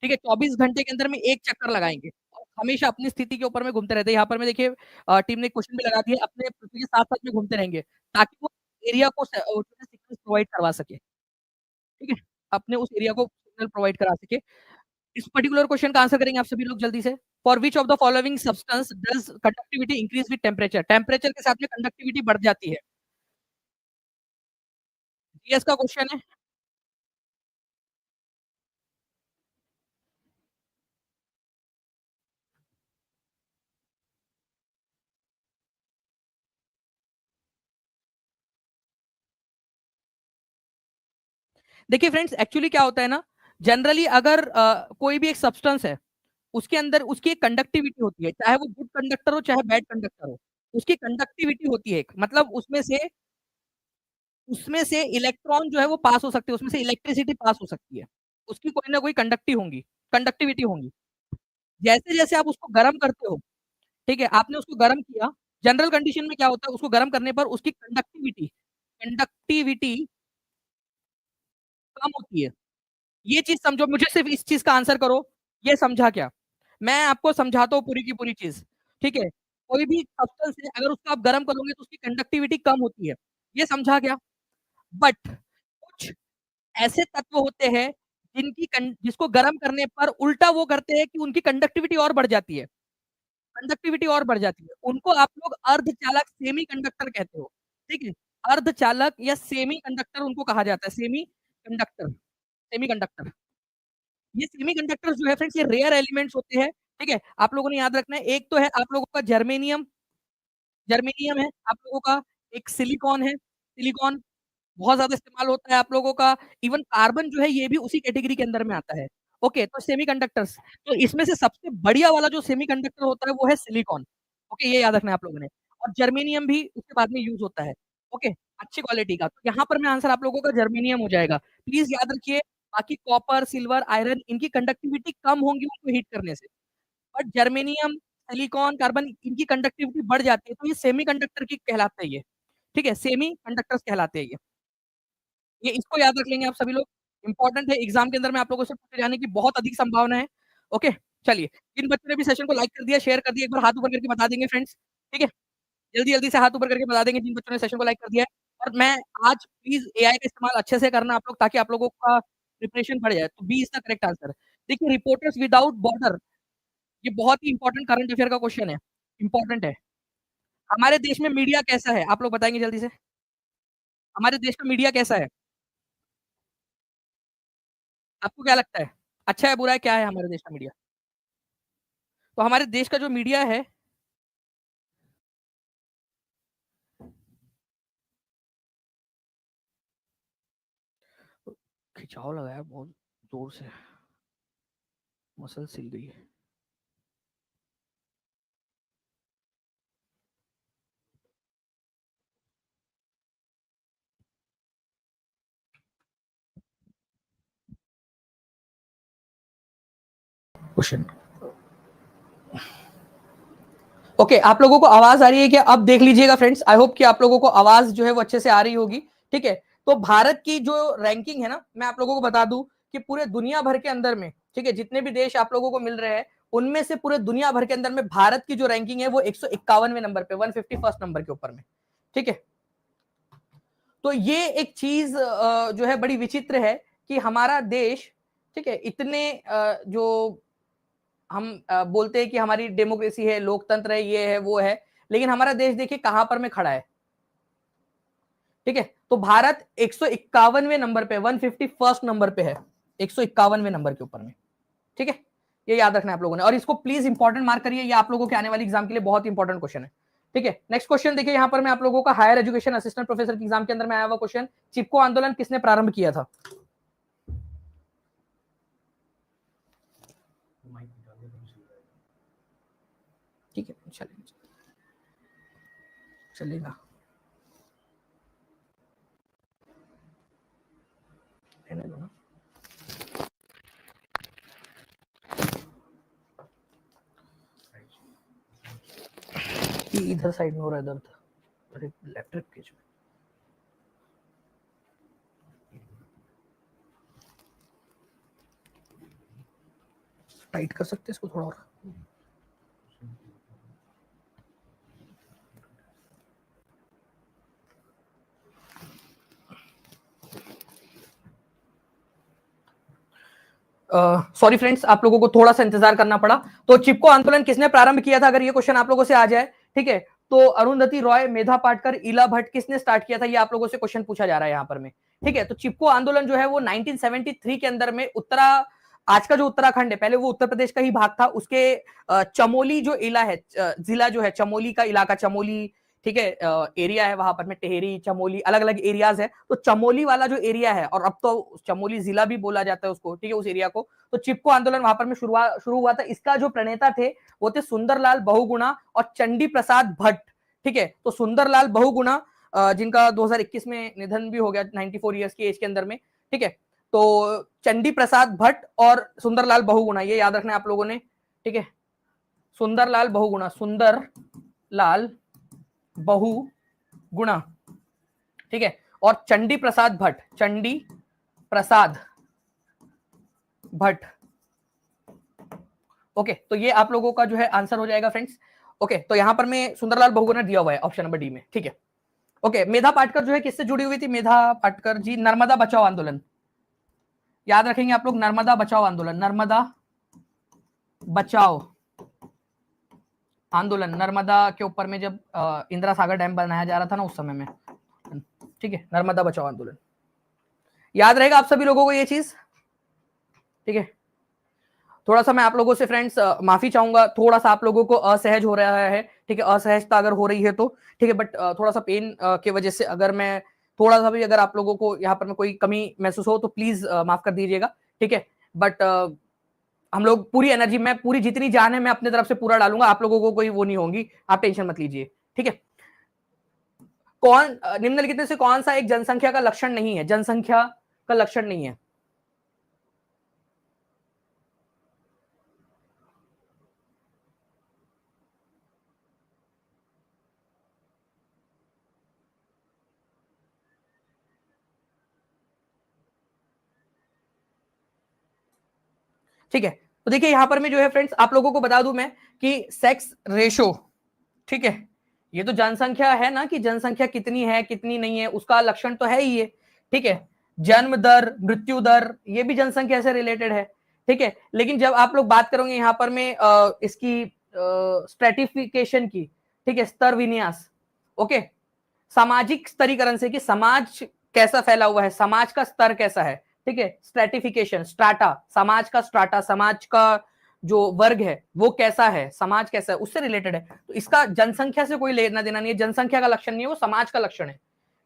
A: ठीक है 24 घंटे के अंदर में एक चक्कर लगाएंगे और हमेशा अपनी स्थिति के ऊपर में घूमते रहते हैं यहाँ पर में देखिए टीम ने क्वेश्चन भी लगा दिया अपने पृथ्वी के साथ साथ में घूमते रहेंगे ताकि वो एरिया को सिग्नल प्रोवाइड करवा सके ठीक है अपने उस एरिया को सिग्नल प्रोवाइड करा सके इस पर्टिकुलर क्वेश्चन का आंसर करेंगे आप सभी लोग जल्दी से for which of the following substance does conductivity increase with temperature temperature के साथ में कंडक्टिविटी बढ़ जाती है जीएस का क्वेश्चन है। देखिए फ्रेंड्स, एक्चुअली क्या होता है ना, जनरली अगर कोई भी एक सब्सटेंस है, उसके अंदर उसकी एक कंडक्टिविटी होती है, चाहे वो गुड कंडक्टर हो चाहे बैड कंडक्टर हो, उसकी कंडक्टिविटी होती है एक, मतलब उसमें से इलेक्ट्रॉन जो है वो पास हो सकते हैं, उसमें से इलेक्ट्रिसिटी पास हो सकती है, उसकी कोई ना कोई कंडक्टिविटी होंगी। जैसे जैसे आप उसको गर्म करते हो, ठीक है, आपने उसको गर्म किया, जनरल कंडीशन में क्या होता है, उसको गर्म करने पर उसकी कंडक्टिविटी कम होती है। ये चीज समझो, मुझे सिर्फ इस चीज का आंसर करो, ये समझा क्या? मैं आपको समझाता हूँ पूरी की पूरी चीज, ठीक है। कोई भी सब्सटेंस है, अगर उसको आप गर्म करोगे तो उसकी कंडक्टिविटी कम होती है, ये समझा क्या? बट कुछ ऐसे तत्व होते हैं जिसको गर्म करने पर उल्टा वो करते हैं कि उनकी कंडक्टिविटी और बढ़ जाती है, उनको आप लोग अर्धचालक सेमी कंडक्टर कहते हो, ठीक है। अर्धचालक या सेमी कंडक्टर उनको कहा जाता है, सेमी कंडक्टर। ये सेमीकंडक्टर्स जो है फ्रेंड्स, ये रेयर एलिमेंट्स होते हैं, ठीक है। आप लोगों ने याद रखना है, एक तो है आप लोगों का जर्मेनियम, जर्मेनियम है आप लोगों का, एक सिलिकॉन है, सिलिकॉन बहुत ज्यादा इस्तेमाल होता है आप लोगों का, इवन कार्बन जो है ये भी उसी कैटेगरी के अंदर में आता है। ओके, तो सेमीकंडक्टर्स, तो इसमें से सबसे बढ़िया वाला जो सेमीकंडक्टर होता है वो है सिलिकॉन। ओके, ये याद रखना है आप लोगों ने। और जर्मेनियम भी उसके बाद में यूज होता है। ओके, अच्छी क्वालिटी का, तो यहाँ पर मैं आंसर आप लोगों का जर्मेनियम हो जाएगा, प्लीज याद रखिए। बाकी कॉपर, सिल्वर, आयरन, इनकी कंडक्टिविटी कम होंगी उनको हीट करने से, बट जर्मेनियम, सिलिकॉन, कार्बन, इनकी कंडक्टिविटी बढ़ जाती है, तो ये सेमी कंडक्टर की कहलाते हैं ये, ठीक है, सेमी कंडक्टर्स कहलाते हैं ये इसको याद रख लेंगे आप सभी लोग, इंपॉर्टेंट है, एग्जाम के अंदर में आप लोगों से पूछे जाने की बहुत अधिक संभावना है। ओके, चलिए, जिन बच्चों ने भी सेशन को लाइक कर दिया, शेयर कर दिया, एक बार हाथ ऊपर करके बता देंगे फ्रेंड्स, ठीक है, जल्दी जल्दी से हाथ ऊपर करके बता देंगे जिन बच्चों ने सेशन को लाइक कर दिया है। और मैं आज प्लीज एआई का इस्तेमाल अच्छे से करना आप लोग, ताकि आप लोगों का प्रिपरेशन बढ़ जाए। तो B is the correct answer. देखिए, रिपोर्टर्स विदाउट बॉर्डर, ये बहुत ही इंपॉर्टेंट करंट अफेयर का क्वेश्चन है, इंपॉर्टेंट है। हमारे देश में मीडिया कैसा है, आप लोग बताएंगे जल्दी से, हमारे देश का मीडिया कैसा है, आपको क्या लगता है, अच्छा है बुरा है, क्या है हमारे देश का मीडिया? तो हमारे देश का जो मीडिया है, खिंचाव लगा है बहुत जोर से, मसल सिल गई है। क्वेश्चन, ओके, आप लोगों को आवाज आ रही है क्या? अब देख लीजिएगा फ्रेंड्स, आई होप कि आप लोगों को आवाज जो है वो अच्छे से आ रही होगी, ठीक है। तो भारत की जो रैंकिंग है ना, मैं आप लोगों को बता दूं कि पूरे दुनिया भर के अंदर में, ठीक है, जितने भी देश आप लोगों को मिल रहे हैं, उनमें से पूरे दुनिया भर के अंदर में भारत की जो रैंकिंग है वो 151वें नंबर पे, 151st नंबर के ऊपर में, ठीक है। तो ये एक चीज जो है बड़ी विचित्र है कि हमारा देश, ठीक है, इतने जो हम बोलते हैं कि हमारी डेमोक्रेसी है, लोकतंत्र है, ये है वो है, लेकिन हमारा देश देखिए कहां पर में खड़ा है, ठीक है। तो भारत 151वें नंबर पे, 151st नंबर पे है, 151वें नंबर के ऊपर में, ठीक है। ये याद रखना है आप लोगों ने, और इसको प्लीज इंपॉर्टेंट मार्क करिए, ये आप लोगों के आने वाली एग्जाम के लिए बहुत इंपॉर्टेंट क्वेश्चन है, ठीक है। नेक्स्ट क्वेश्चन देखिए, यहां पर मैं आप लोगों का हायर एजुकेशन असिस्टेंट प्रोफेसर के एग्जाम के अंदर में आया हुआ क्वेश्चन, चिपको आंदोलन किसने प्रारंभ किया था? ठीक है, चलेगा, रहने दो ना। इधर साइड में हो रहा है दर्द, अरे लेफ्ट रिब केज में। टाइट कर सकते हैं इसको थोड़ा और। सॉरी फ्रेंड्स, आप लोगों को थोड़ा सा इंतजार करना पड़ा। तो चिपको आंदोलन किसने प्रारंभ किया था, अगर ये क्वेश्चन आप लोगों से आ जाए, ठीक है, तो अरुंधति रॉय, मेधा पाटकर, इला भट्ट, किसने स्टार्ट किया था, ये आप लोगों से क्वेश्चन पूछा जा रहा है यहाँ पर में। ठीक है, तो चिपको आंदोलन जो है वो 1973 के अंदर में आज का जो उत्तराखंड है, पहले वो उत्तर प्रदेश का ही भाग था, उसके चमोली जो इला है, जिला जो है चमोली का इलाका, चमोली, ठीक है, एरिया है वहां पर में, टेहरी, चमोली, अलग अलग एरियाज है। तो चमोली वाला जो एरिया है, और अब तो चमोली जिला भी बोला जाता है उसको, ठीक है, उस एरिया को, तो चिपको आंदोलन वहां पर में शुरू हुआ था। इसका जो प्रणेता थे वो थे सुंदरलाल बहुगुणा और चंडी प्रसाद भट्ट। ठीक है, तो सुंदरलाल बहुगुणा जिनका 2021 में निधन भी हो गया 94 ईयर्स की एज के अंदर में। ठीक है, तो चंडी प्रसाद भट्ट और सुंदरलाल बहुगुणा, ये याद रखना है आप लोगों ने। ठीक है, सुंदरलाल बहुगुणा, सुंदरलाल बहुगुणा, ठीक है, और चंडी प्रसाद भट्ट, चंडी प्रसाद भट्ट। ओके, तो ये आप लोगों का जो है आंसर हो जाएगा फ्रेंड्स। ओके, तो यहां पर मैं सुंदरलाल बहुगुणा दिया हुआ है ऑप्शन नंबर डी में। ठीक है, ओके, मेधा पाटकर जो है किससे जुड़ी हुई थी, मेधा पाटकर जी नर्मदा बचाओ आंदोलन, याद रखेंगे आप लोग, नर्मदा बचाओ आंदोलन, नर्मदा बचाओ आंदोलन, नर्मदा के ऊपर में जब इंदिरा सागर डैम बनाया जा रहा था ना उस समय में। ठीक है, नर्मदा बचाओ आंदोलन, याद रहेगा आप सभी लोगों को ये चीज। ठीक है, थोड़ा सा मैं आप लोगों से फ्रेंड्स माफी चाहूंगा, थोड़ा सा आप लोगों को असहज हो रहा है। ठीक है, असहजता अगर हो रही है तो ठीक है, बट थोड़ा सा पेन की वजह से अगर मैं थोड़ा सा भी अगर आप लोगों को यहाँ पर में कोई कमी महसूस हो तो प्लीज माफ कर दीजिएगा। ठीक है, बट हम लोग पूरी एनर्जी, मैं पूरी जितनी जान है मैं अपने तरफ से पूरा डालूंगा, आप लोगों को कोई वो नहीं होगी, आप टेंशन मत लीजिए। ठीक है, निम्नलिखित में से कौन सा एक जनसंख्या का लक्षण नहीं है, जनसंख्या का लक्षण नहीं है। ठीक है, तो देखिए यहां पर मैं जो है फ्रेंड्स आप लोगों को बता दूं मैं कि सेक्स रेशो, ठीक है, ये तो जनसंख्या है ना, कि जनसंख्या कितनी है कितनी नहीं है, उसका लक्षण तो है ही ये। ठीक है, जन्म दर, मृत्यु दर, ये भी जनसंख्या से रिलेटेड है। ठीक है, लेकिन जब आप लोग बात करोगे यहां पर में इसकी स्ट्रेटिफिकेशन की, ठीक है, स्तर विन्यास, ओके, सामाजिक स्तरीकरण से कि समाज कैसा फैला हुआ है, समाज का स्तर कैसा है। ठीक है, स्ट्रेटिफिकेशन, स्ट्राटा, समाज का स्ट्राटा, समाज का जो वर्ग है वो कैसा है, समाज कैसा है, उससे रिलेटेड है। तो इसका जनसंख्या से कोई लेना देना नहीं है, जनसंख्या का लक्षण नहीं है, वो समाज का लक्षण है।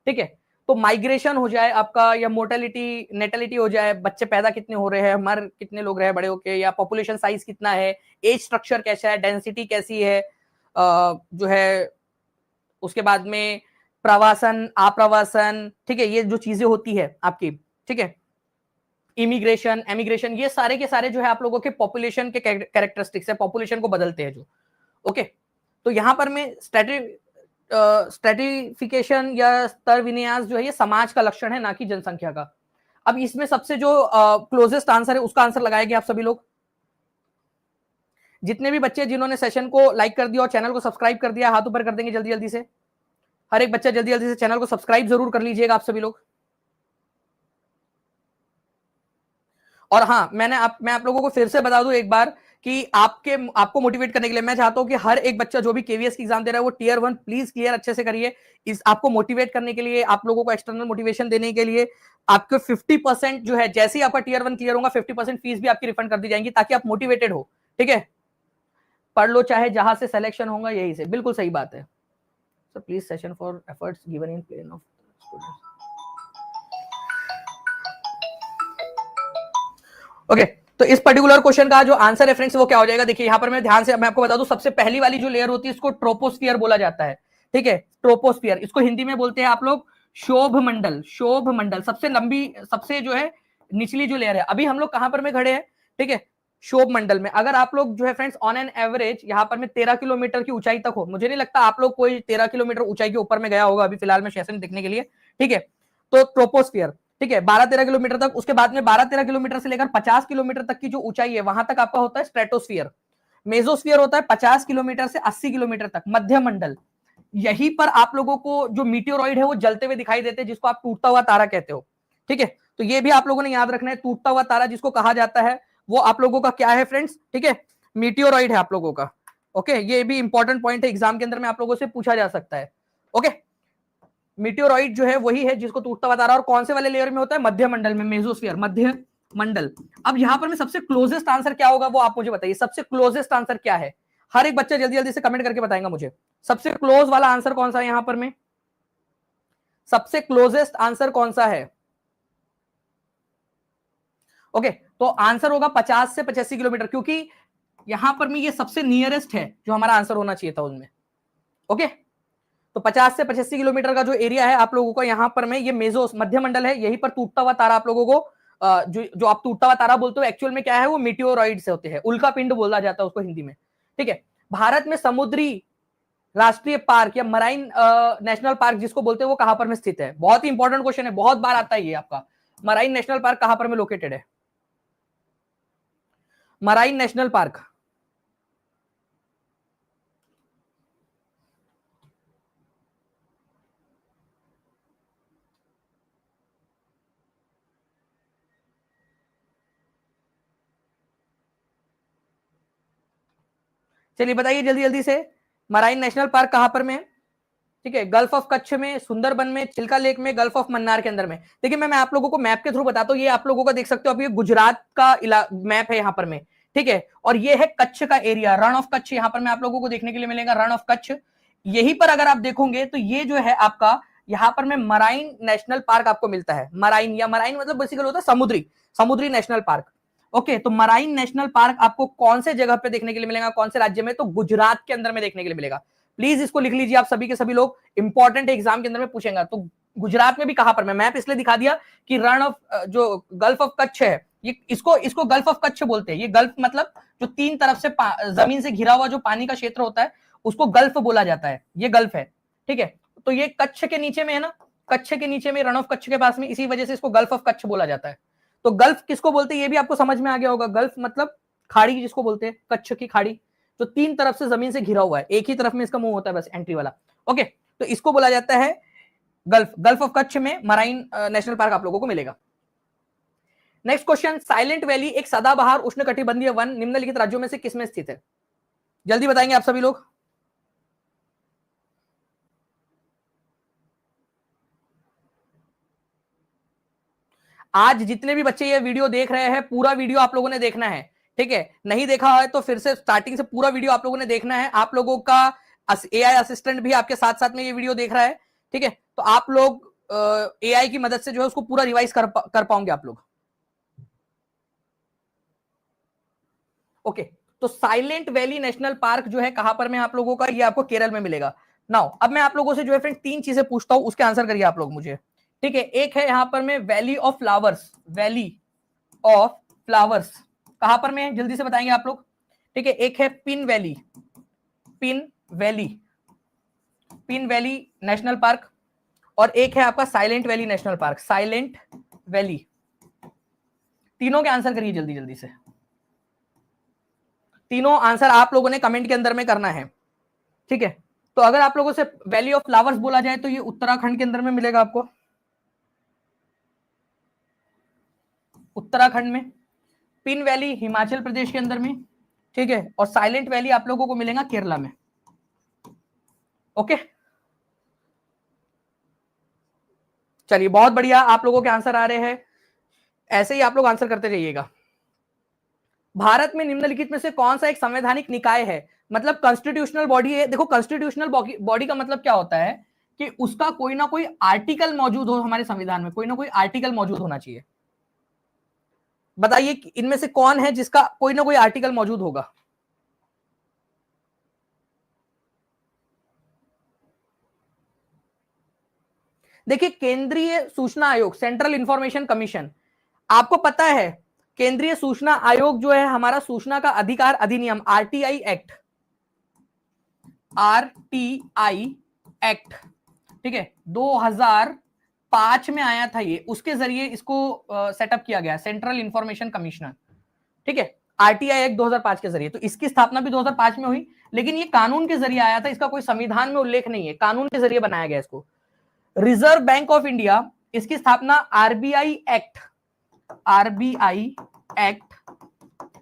A: ठीक है, तो माइग्रेशन हो जाए आपका, या मोर्टेलिटी नेटेलिटी हो जाए, बच्चे पैदा कितने हो रहे हैं, मर कितने लोग रहे बड़े होके, या पॉपुलेशन साइज कितना है, एज स्ट्रक्चर कैसा है, डेंसिटी कैसी है, जो है उसके बाद में प्रवासन, आप्रवासन, ठीक है, ये जो चीजें होती है आपकी, ठीक है, इमिग्रेशन, एमिग्रेशन, ये सारे के सारे जो है आप लोगों के पॉपुलेशन के कैरेक्टरिस्टिक्स है, पॉपुलेशन को बदलते हैं जो। ओके, तो यहां पर मैं स्ट्रेटिफिकेशन या स्तर विन्यास जो है ये समाज का लक्षण है, ना कि जनसंख्या का। अब इसमें सबसे जो क्लोजेस्ट आंसर है उसका आंसर लगाएंगे आप सभी लोग। जितने भी बच्चे जिन्होंने सेशन को लाइक कर दिया और चैनल को सब्सक्राइब कर दिया, हाथ ऊपर कर देंगे जल्दी जल्दी से। हर एक बच्चा जल्दी जल्दी से चैनल को सब्सक्राइब जरूर कर लीजिएगा आप सभी लोग। और हाँ, मैं आप लोगों को फिर से बता दूं एक बार कि आपको मोटिवेट करने के लिए मैं चाहता हूं कि हर एक बच्चा जो भी केवीएस की एग्जाम दे रहा है वो टियर 1 प्लीज क्लियर अच्छे से करिए। इस आपको मोटिवेट करने के लिए, आप लोगों को एक्सटर्नल मोटिवेशन देने के लिए आपके 50% जो है, जैसे ही आपका टियर 1 क्लियर होगा 50% फीस भी आपकी रिफंड कर दी जाएंगी, ताकि आप मोटिवेटेड हो। ठीक है, पढ़ लो चाहे जहां से सिलेक्शन होगा, यही से, बिल्कुल सही बात है। So please session for efforts given in plane of students. Okay, तो इस पर्टिकुलर क्वेश्चन का जो आंसर है फ्रेंड्स वो क्या हो जाएगा, देखिए यहां पर मैं ध्यान से मैं आपको बता दूं, सबसे पहली वाली जो लेयर होती है इसको ट्रोपोस्फियर बोला जाता है। ठीक है, ट्रोपोस्फियर, इसको हिंदी में बोलते हैं आप लोग शोभ मंडल। शोभ मंडल सबसे लंबी, सबसे जो है निचली जो लेयर है। अभी हम लोग कहां पर में खड़े हैं, ठीक है, शोभ मंडल में। अगर आप लोग जो है फ्रेंड्स ऑन एन एवरेज यहाँ पर में 13 किलोमीटर की ऊंचाई तक हो, मुझे नहीं लगता आप लोग कोई 13 किलोमीटर ऊंचाई के ऊपर में गया होगा अभी फिलहाल में सेशन देखने के लिए। ठीक है, तो ट्रोपोस्फियर, ठीक है, 12-13 किलोमीटर तक। उसके बाद में 12-13 किलोमीटर से लेकर 50 किलोमीटर तक की जो ऊंचाई है वहां तक आपका होता है स्ट्रेटोस्फियर। मेसोस्फियर होता है 50 किलोमीटर से 80 किलोमीटर तक, मध्य मंडल। यहीं पर आप लोगों को जो मीटियोरॉइड है वो जलते हुए दिखाई देते हैं, जिसको आप टूटता हुआ तारा कहते हो। ठीक है, तो ये भी आप लोगों ने याद रखना है, टूटता हुआ तारा जिसको कहा जाता है वो आप लोगों का क्या है फ्रेंड्स, ठीक है, मीटियोरॉइड है आप लोगों का। ओके, ये भी इंपॉर्टेंट पॉइंट है, एग्जाम के अंदर में आप लोगों से पूछा जा सकता है। ओके, मीटियोरॉइड जो है वही है जिसको टूटता हुआ तारा, और कौन से वाले लेयर में होता है, मध्य मंडल में, मेसोस्फीयर, मध्य मंडल। अब यहां पर में सबसे क्लोजेस्ट आंसर क्या होगा वो आप मुझे बताइए, सबसे क्लोजेस्ट आंसर क्या है? हर एक बच्चा जल्दी जल्दी से कमेंट करके बताएगा मुझे सबसे क्लोज वाला आंसर कौन सा है, यहां पर में सबसे क्लोजेस्ट आंसर कौन सा है? ओके, तो आंसर होगा 50 से 85 किलोमीटर, क्योंकि यहां पर में ये सबसे नियरेस्ट है जो हमारा आंसर होना चाहिए था उनमें। ओके, तो 50 से 85 किलोमीटर का जो एरिया है आप लोगों का यहां पर में, ये मेजो मध्य मंडल है, यहीं पर टूटता हुआ तारा आप लोगों को जो आप टूटता हुआ तारा बोलते हो, एक्चुअल में क्या है, वो मीटियोरॉइड से होते हैं, उल्का पिंड बोला जाता है उसको हिंदी में। ठीक है, भारत में समुद्री राष्ट्रीय पार्क या मराइन नेशनल पार्क जिसको बोलते हैं वो कहां पर में स्थित है? बहुत ही इंपॉर्टेंट क्वेश्चन है, बहुत बार आता है ये आपका। मराइन नेशनल पार्क कहां पर में लोकेटेड है? मराइन नेशनल पार्क चलिए बताइए जल्दी जल्दी से, मराइन नेशनल पार्क कहां पर में है? ठीक है, गल्फ ऑफ कच्छ में, सुंदरबन में, चिल्का लेक में, गल्फ ऑफ मन्नार के अंदर में। देखिए मैं आप लोगों को मैप के थ्रू बताता हूँ, ये आप लोगों का देख सकते हो, अब ये गुजरात का मैप है यहाँ पर में। ठीक है, और ये है कच्छ का एरिया, रण ऑफ कच्छ यहाँ पर में आप लोगों को देखने के लिए मिलेगा, रण ऑफ कच्छ। यहीं पर अगर आप देखोगे तो ये जो है आपका यहाँ पर में मराइन नेशनल पार्क आपको मिलता है। मराइन या मराइन मतलब बेसिकली होता है समुद्री, समुद्री नेशनल पार्क। ओके, तो मराइन नेशनल पार्क आपको कौन से जगह पे देखने के लिए मिलेगा, कौन से राज्य में? तो गुजरात के अंदर में देखने के लिए मिलेगा। प्लीज इसको लिख लीजिए आप सभी के सभी लोग, इंपॉर्टेंट एग्जाम के अंदर में पूछेगा। तो गुजरात में भी कहां पर, मैं मैप इसलिए दिखा दिया कि रण ऑफ जो गल्फ ऑफ कच्छ है, ये इसको गल्फ ऑफ कच्छ बोलते हैं। ये गल्फ मतलब जो तीन तरफ से जमीन से घिरा हुआ जो पानी का क्षेत्र होता है उसको गल्फ बोला जाता है, ये गल्फ है। ठीक है, तो ये कच्छ के नीचे में है ना, कच्छ के नीचे में, रण ऑफ कच्छ के पास में, इसी वजह से इसको गल्फ ऑफ कच्छ बोला जाता है। तो गल्फ किसको बोलते हैं ये भी आपको समझ में आ गया होगा, गल्फ मतलब खाड़ी जिसको बोलते हैं, कच्छ की खाड़ी जो तीन तरफ से जमीन से घिरा हुआ है, एक ही तरफ में इसका मुंह होता है बस एंट्री वाला। ओके, तो इसको बोला जाता है गल्फ, गल्फ ऑफ कच्छ में मराइन नेशनल पार्क आप लोगों को मिलेगा। नेक्स्ट क्वेश्चन, साइलेंट वैली एक सदाबहार उष्णकटिबंधीय वन निम्नलिखित राज्यों में से किसमें स्थित है? जल्दी बताएंगे आप सभी लोग। आज जितने भी बच्चे ये वीडियो देख रहे हैं पूरा वीडियो आप लोगों ने देखना है। ठीक है, नहीं देखा है तो फिर से स्टार्टिंग से पूरा वीडियो आप लोगों ने देखना है। आप लोगों का एआई असिस्टेंट भी आपके साथ साथ में ये वीडियो देख रहा है। ठीक है, तो आप लोग एआई की मदद से जो है उसको पूरा रिवाइज कर पाओगे आप लोग। ओके, तो साइलेंट वैली नेशनल पार्क जो है कहां पर में आप लोगों का, ये आपको केरल में मिलेगा। नाउ अब मैं आप लोगों से जो है फ्रेंड तीन चीजें पूछता हूं, उसके आंसर करिए आप लोग मुझे। ठीक है, एक है यहां पर में valley of flowers, valley of flowers कहां पर में है, जल्दी से बताएंगे आप लोग। ठीक है, एक है pin valley, pin valley, pin valley national park, और एक है आपका silent valley national park, silent valley. तीनों के आंसर करिए जल्दी जल्दी से, तीनों आंसर आप लोगों ने कमेंट के अंदर में करना है। ठीक है, तो अगर आप लोगों से वैली ऑफ फ्लावर्स बोला जाए तो ये उत्तराखंड के अंदर में मिलेगा आपको, उत्तराखंड में। पिन वैली हिमाचल प्रदेश के अंदर में। ठीक है, और साइलेंट वैली आप लोगों को मिलेगा केरला में। ओके, चलिए बहुत बढ़िया, आप लोगों के आंसर आ रहे हैं, ऐसे ही आप लोग आंसर करते रहिएगा। भारत में निम्नलिखित में से कौन सा एक संवैधानिक निकाय है, मतलब कॉन्स्टिट्यूशनल बॉडी है। देखो कॉन्स्टिट्यूशनल बॉडी का मतलब क्या होता है कि उसका कोई ना कोई आर्टिकल मौजूद हो, हमारे संविधान में कोई ना कोई आर्टिकल मौजूद होना चाहिए। बताइए इनमें से कौन है जिसका कोई ना कोई आर्टिकल मौजूद होगा। देखिए केंद्रीय सूचना आयोग, सेंट्रल इंफॉर्मेशन कमीशन, आपको पता है केंद्रीय सूचना आयोग जो है हमारा सूचना का अधिकार अधिनियम आरटीआई एक्ट, आरटीआई एक्ट, ठीक है 2005 में आया था ये, उसके जरिए इसको सेटअप किया गया, सेंट्रल इंफॉर्मेशन कमिश्नर। ठीक है, आरटीआई एक्ट 2005 के जरिए, तो इसकी स्थापना भी 2005 में हुई, लेकिन ये कानून के जरिए आया था, इसका कोई संविधान में उल्लेख नहीं है, कानून के जरिए बनाया गया इसको। रिजर्व बैंक ऑफ इंडिया, इसकी स्थापना आरबीआई एक्ट, आरबीआई एक्ट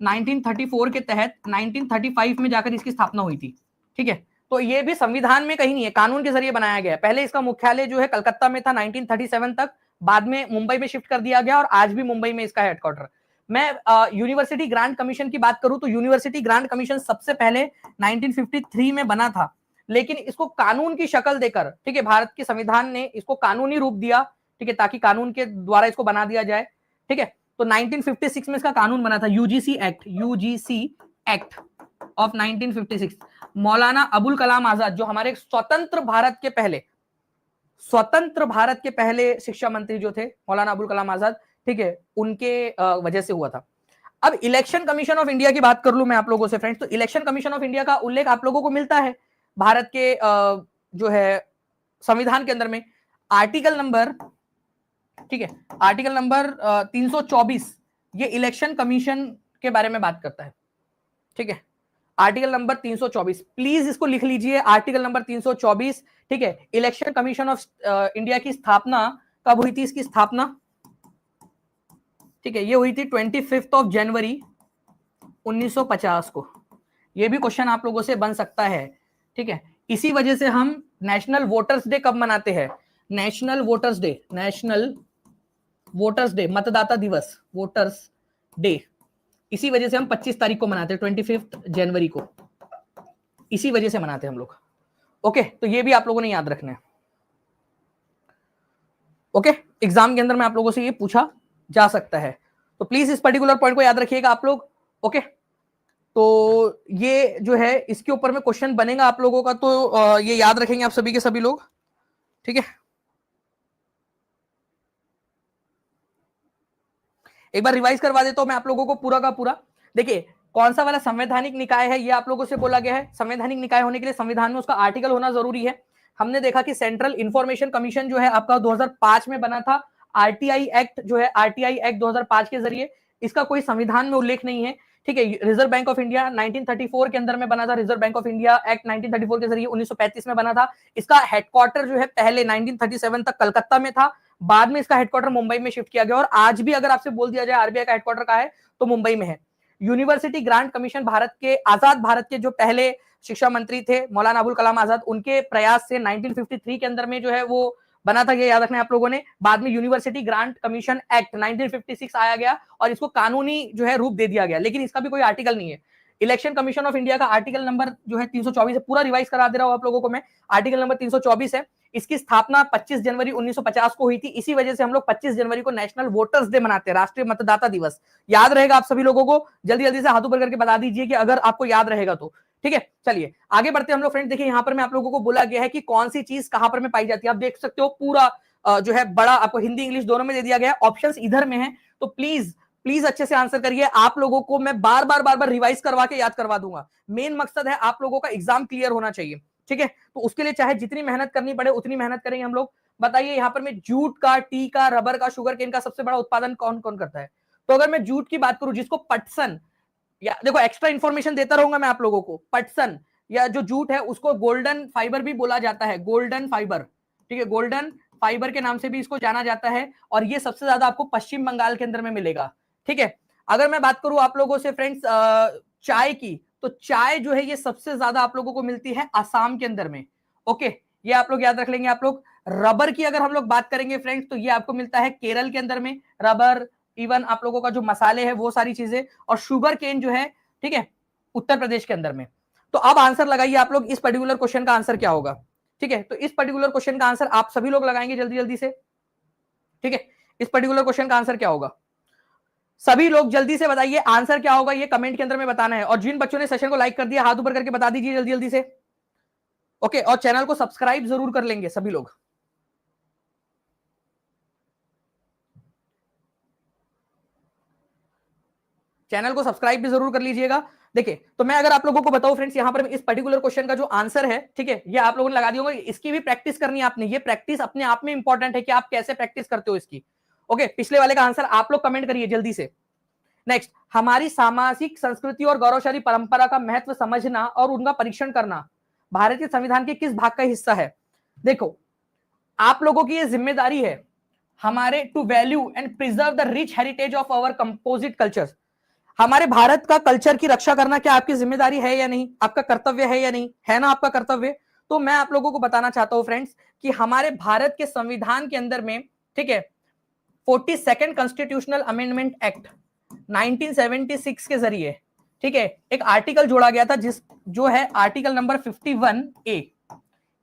A: 1934 के तहत 1935 में जाकर इसकी स्थापना हुई थी। ठीक है, तो ये भी संविधान में कहीं नहीं है, कानून के जरिए बनाया गया है। पहले इसका मुख्यालय जो है कलकत्ता में था 1937 तक, बाद में मुंबई में शिफ्ट कर दिया गया और आज भी मुंबई में इसका हेडक्वार्टर। मैं यूनिवर्सिटी ग्रांट कमीशन की बात करूं तो यूनिवर्सिटी ग्रांट कमीशन सबसे पहले 1953 में बना था, लेकिन इसको कानून की शक्ल देकर, ठीक है, भारत के संविधान ने इसको कानूनी रूप दिया, ठीक है, ताकि कानून के द्वारा इसको बना दिया जाए। ठीक है, तो 1956 में इसका कानून बना था, UGC act of 1956। Maulana Abul Kalam Azad जो हमारे स्वतंत्र भारत के पहले शिक्षा मंत्री जो थे मौलाना अबुल कलाम आजाद, ठीक है, उनके वजह से हुआ था। अब इलेक्शन कमीशन ऑफ इंडिया की बात कर लूं मैं आप लोगों से फ्रेंड्स, तो इलेक्शन कमीशन ऑफ इंडिया का उल्लेख आप लोगों को मिलता है भारत के जो है संविधान के अंदर में आर्टिकल नंबर, ठीक है, आर्टिकल नंबर 324 ये इलेक्शन कमीशन के बारे में बात करता है। ठीक है, आर्टिकल नंबर 324 प्लीज इसको लिख लीजिए, आर्टिकल नंबर 324। ठीक है, इलेक्शन कमीशन ऑफ इंडिया की स्थापना कब हुई थी? इसकी स्थापना, ठीक है, ये हुई थी 25 जनवरी 1950 को। ये भी क्वेश्चन आप लोगों से बन सकता है। ठीक है, इसी वजह से हम नेशनल वोटर्स डे कब मनाते हैं? नेशनल वोटर्स डे, मतदाता दिवस, वोटर्स डे, इसी वजह से हम 25 तारीख को मनाते हैं, 25 जनवरी को, इसी वजह से मनाते हैं हम लोग। ओके, तो ये भी आप लोगों ने याद रखना है। ओके, एग्जाम के अंदर में आप लोगों से ये पूछा जा सकता है, तो प्लीज इस पर्टिकुलर पॉइंट को याद रखिएगा आप लोग। ओके, तो ये जो है इसके ऊपर में क्वेश्चन बनेगा आप लोगों का, तो ये याद रखेंगे आप सभी के सभी लोग। ठीक है, एक बार रिवाइज करवा देता हूं मैं आप लोगों को पूरा का पूरा। देखिए, कौन सा वाला संवैधानिक निकाय है ये आप लोगों से बोला गया है। संवैधानिक निकाय होने के लिए संविधान में उसका आर्टिकल होना जरूरी है। हमने देखा कि सेंट्रल इंफॉर्मेशन कमीशन जो है आपका 2005 में बना था। आरटीआई एक्ट जो है, आरटीआई एक्ट 2005 के जरिए, इसका कोई संविधान में उल्लेख नहीं है। ठीक है, रिजर्व बैंक ऑफ इंडिया 1934 के अंदर में बना था। Reserve bank of India act 1934 के जरिए 1935 में बना था। इसका हेडक्वार्टर जो है पहले 1937 तक कलकत्ता में था, बाद में इसका हेडक्वार्टर मुंबई में शिफ्ट किया गया, और आज भी अगर आपसे बोल दिया जाए आरबीआई का हेडक्वार्टर कहां है तो मुंबई में है। यूनिवर्सिटी ग्रांट कमीशन भारत के, आजाद भारत के जो पहले शिक्षा मंत्री थे मौलाना अबुल कलाम आजाद, उनके प्रयास से 1953 के अंदर में जो है वो बना था, ये याद रखना है आप लोगों ने। बाद में यूनिवर्सिटी ग्रांट कमीशन एक्ट 1956 आया गया और इसको कानूनी जो है रूप दे दिया गया, लेकिन इसका भी कोई आर्टिकल नहीं है। इलेक्शन कमीशन ऑफ इंडिया का आर्टिकल नंबर जो है 324 है, पूरा रिवाइज करा दे रहा हूं आप लोगों को मैं। आर्टिकल नंबर 324 है। इसकी स्थापना 25 जनवरी 1950 को हुई थी। इसी वजह से हम लोग 25 जनवरी को नेशनल वोटर्स डे मनाते हैं, राष्ट्रीय मतदाता दिवस। याद रहेगा आप सभी लोगों को? जल्दी जल्दी से हाथ ऊपर करके बता दीजिए कि अगर आपको याद रहेगा तो। ठीक है, चलिए आगे बढ़ते हैं हम लोग फ्रेंड्स। देखिए यहाँ पर मैं आप लोगों को बोला गया है कि कौन सी चीज कहां पर में पाई जाती है। आप देख सकते हो पूरा जो है बड़ा आपको हिंदी इंग्लिश दोनों में दे दिया गया है, ऑप्शंस इधर में है, तो प्लीज अच्छे से आंसर करिए। आप लोगों को मैं बार बार रिवाइज करवा के याद करवा दूंगा। मेन मकसद है आप लोगों का एग्जाम क्लियर होना चाहिए। ठीक है, तो उसके लिए चाहे जितनी मेहनत करनी पड़े उतनी मेहनत करेंगे हम लोग। बताइए यहाँ पर मैं जूट का, टी का, रबर का, शुगर केन का सबसे बड़ा उत्पादन कौन कौन करता है? तो अगर मैं जूट की बात करूं, जिसको पटसन, या देखो एक्स्ट्रा इंफॉर्मेशन देता रहूंगा मैं आप लोगों को, पटसन या जो जूट है उसको गोल्डन फाइबर भी बोला जाता है, गोल्डन फाइबर। ठीक है, गोल्डन फाइबर के नाम से भी इसको जाना जाता है, और ये सबसे ज्यादा आपको पश्चिम बंगाल के अंदर में मिलेगा। ठीक है, अगर मैं बात करूं आप लोगों से फ्रेंड्स चाय की, तो चाय जो है ये सबसे ज्यादा आप लोगों को मिलती है आसाम के अंदर में। ओके, ये आप लोग याद रख लेंगे आप लोग। रबर की अगर हम लोग बात करेंगे फ्रेंड्स, तो ये आपको मिलता है केरल के अंदर में, रबर, इवन आप लोगों का जो मसाले है वो सारी चीजें, और शुगर केन जो है, ठीक है, उत्तर प्रदेश के अंदर में। तो अब आंसर लगाइए आप लोग, इस पर्टिकुलर क्वेश्चन का आंसर क्या होगा? ठीक है, तो इस पर्टिकुलर क्वेश्चन का आंसर आप सभी लोग लगाएंगे जल्दी जल्दी से। ठीक है, इस पर्टिकुलर क्वेश्चन का आंसर क्या होगा? सभी लोग जल्दी से बताइए आंसर क्या होगा, ये कमेंट के अंदर में बताना है। और जिन बच्चों ने सेशन को लाइक कर दिया हाथ ऊपर करके बता दीजिए जल्दी जल्दी से। ओके, और चैनल को सब्सक्राइब जरूर कर लेंगे सभी लोग। चैनल को सब्सक्राइब भी जरूर कर लीजिएगा। देखिए, तो मैं अगर आप लोगों को बताऊं फ्रेंड्स, यहां पर इस पर्टिकुलर क्वेश्चन का जो आंसर है, ठीक है, ये आप लोगों ने लगा दिया होगा। इसकी भी प्रैक्टिस करनी है आपने, ये प्रैक्टिस अपने आप में इंपॉर्टेंट है कि आप कैसे प्रैक्टिस करते हो इसकी। ओके, पिछले वाले का आंसर आप लोग कमेंट करिए जल्दी से। नेक्स्ट, हमारी सामाजिक संस्कृति और गौरवशाली परंपरा का महत्व समझना और उनका परीक्षण करना भारतीय संविधान के किस भाग का हिस्सा है? देखो, आप लोगों की ये जिम्मेदारी है हमारे to value and preserve the rich heritage of our composite cultures. हमारे भारत का कल्चर की रक्षा करना क्या आपकी जिम्मेदारी है या नहीं, आपका कर्तव्य है या नहीं, है ना आपका कर्तव्य। तो मैं आप लोगों को बताना चाहता हूं फ्रेंड्स कि हमारे भारत के संविधान के अंदर में, ठीक है, 42nd कॉन्स्टिट्यूशनल अमेंडमेंट एक्ट 1976 के जरिए, ठीक है, एक आर्टिकल जोड़ा गया था जो है आर्टिकल नंबर 51A।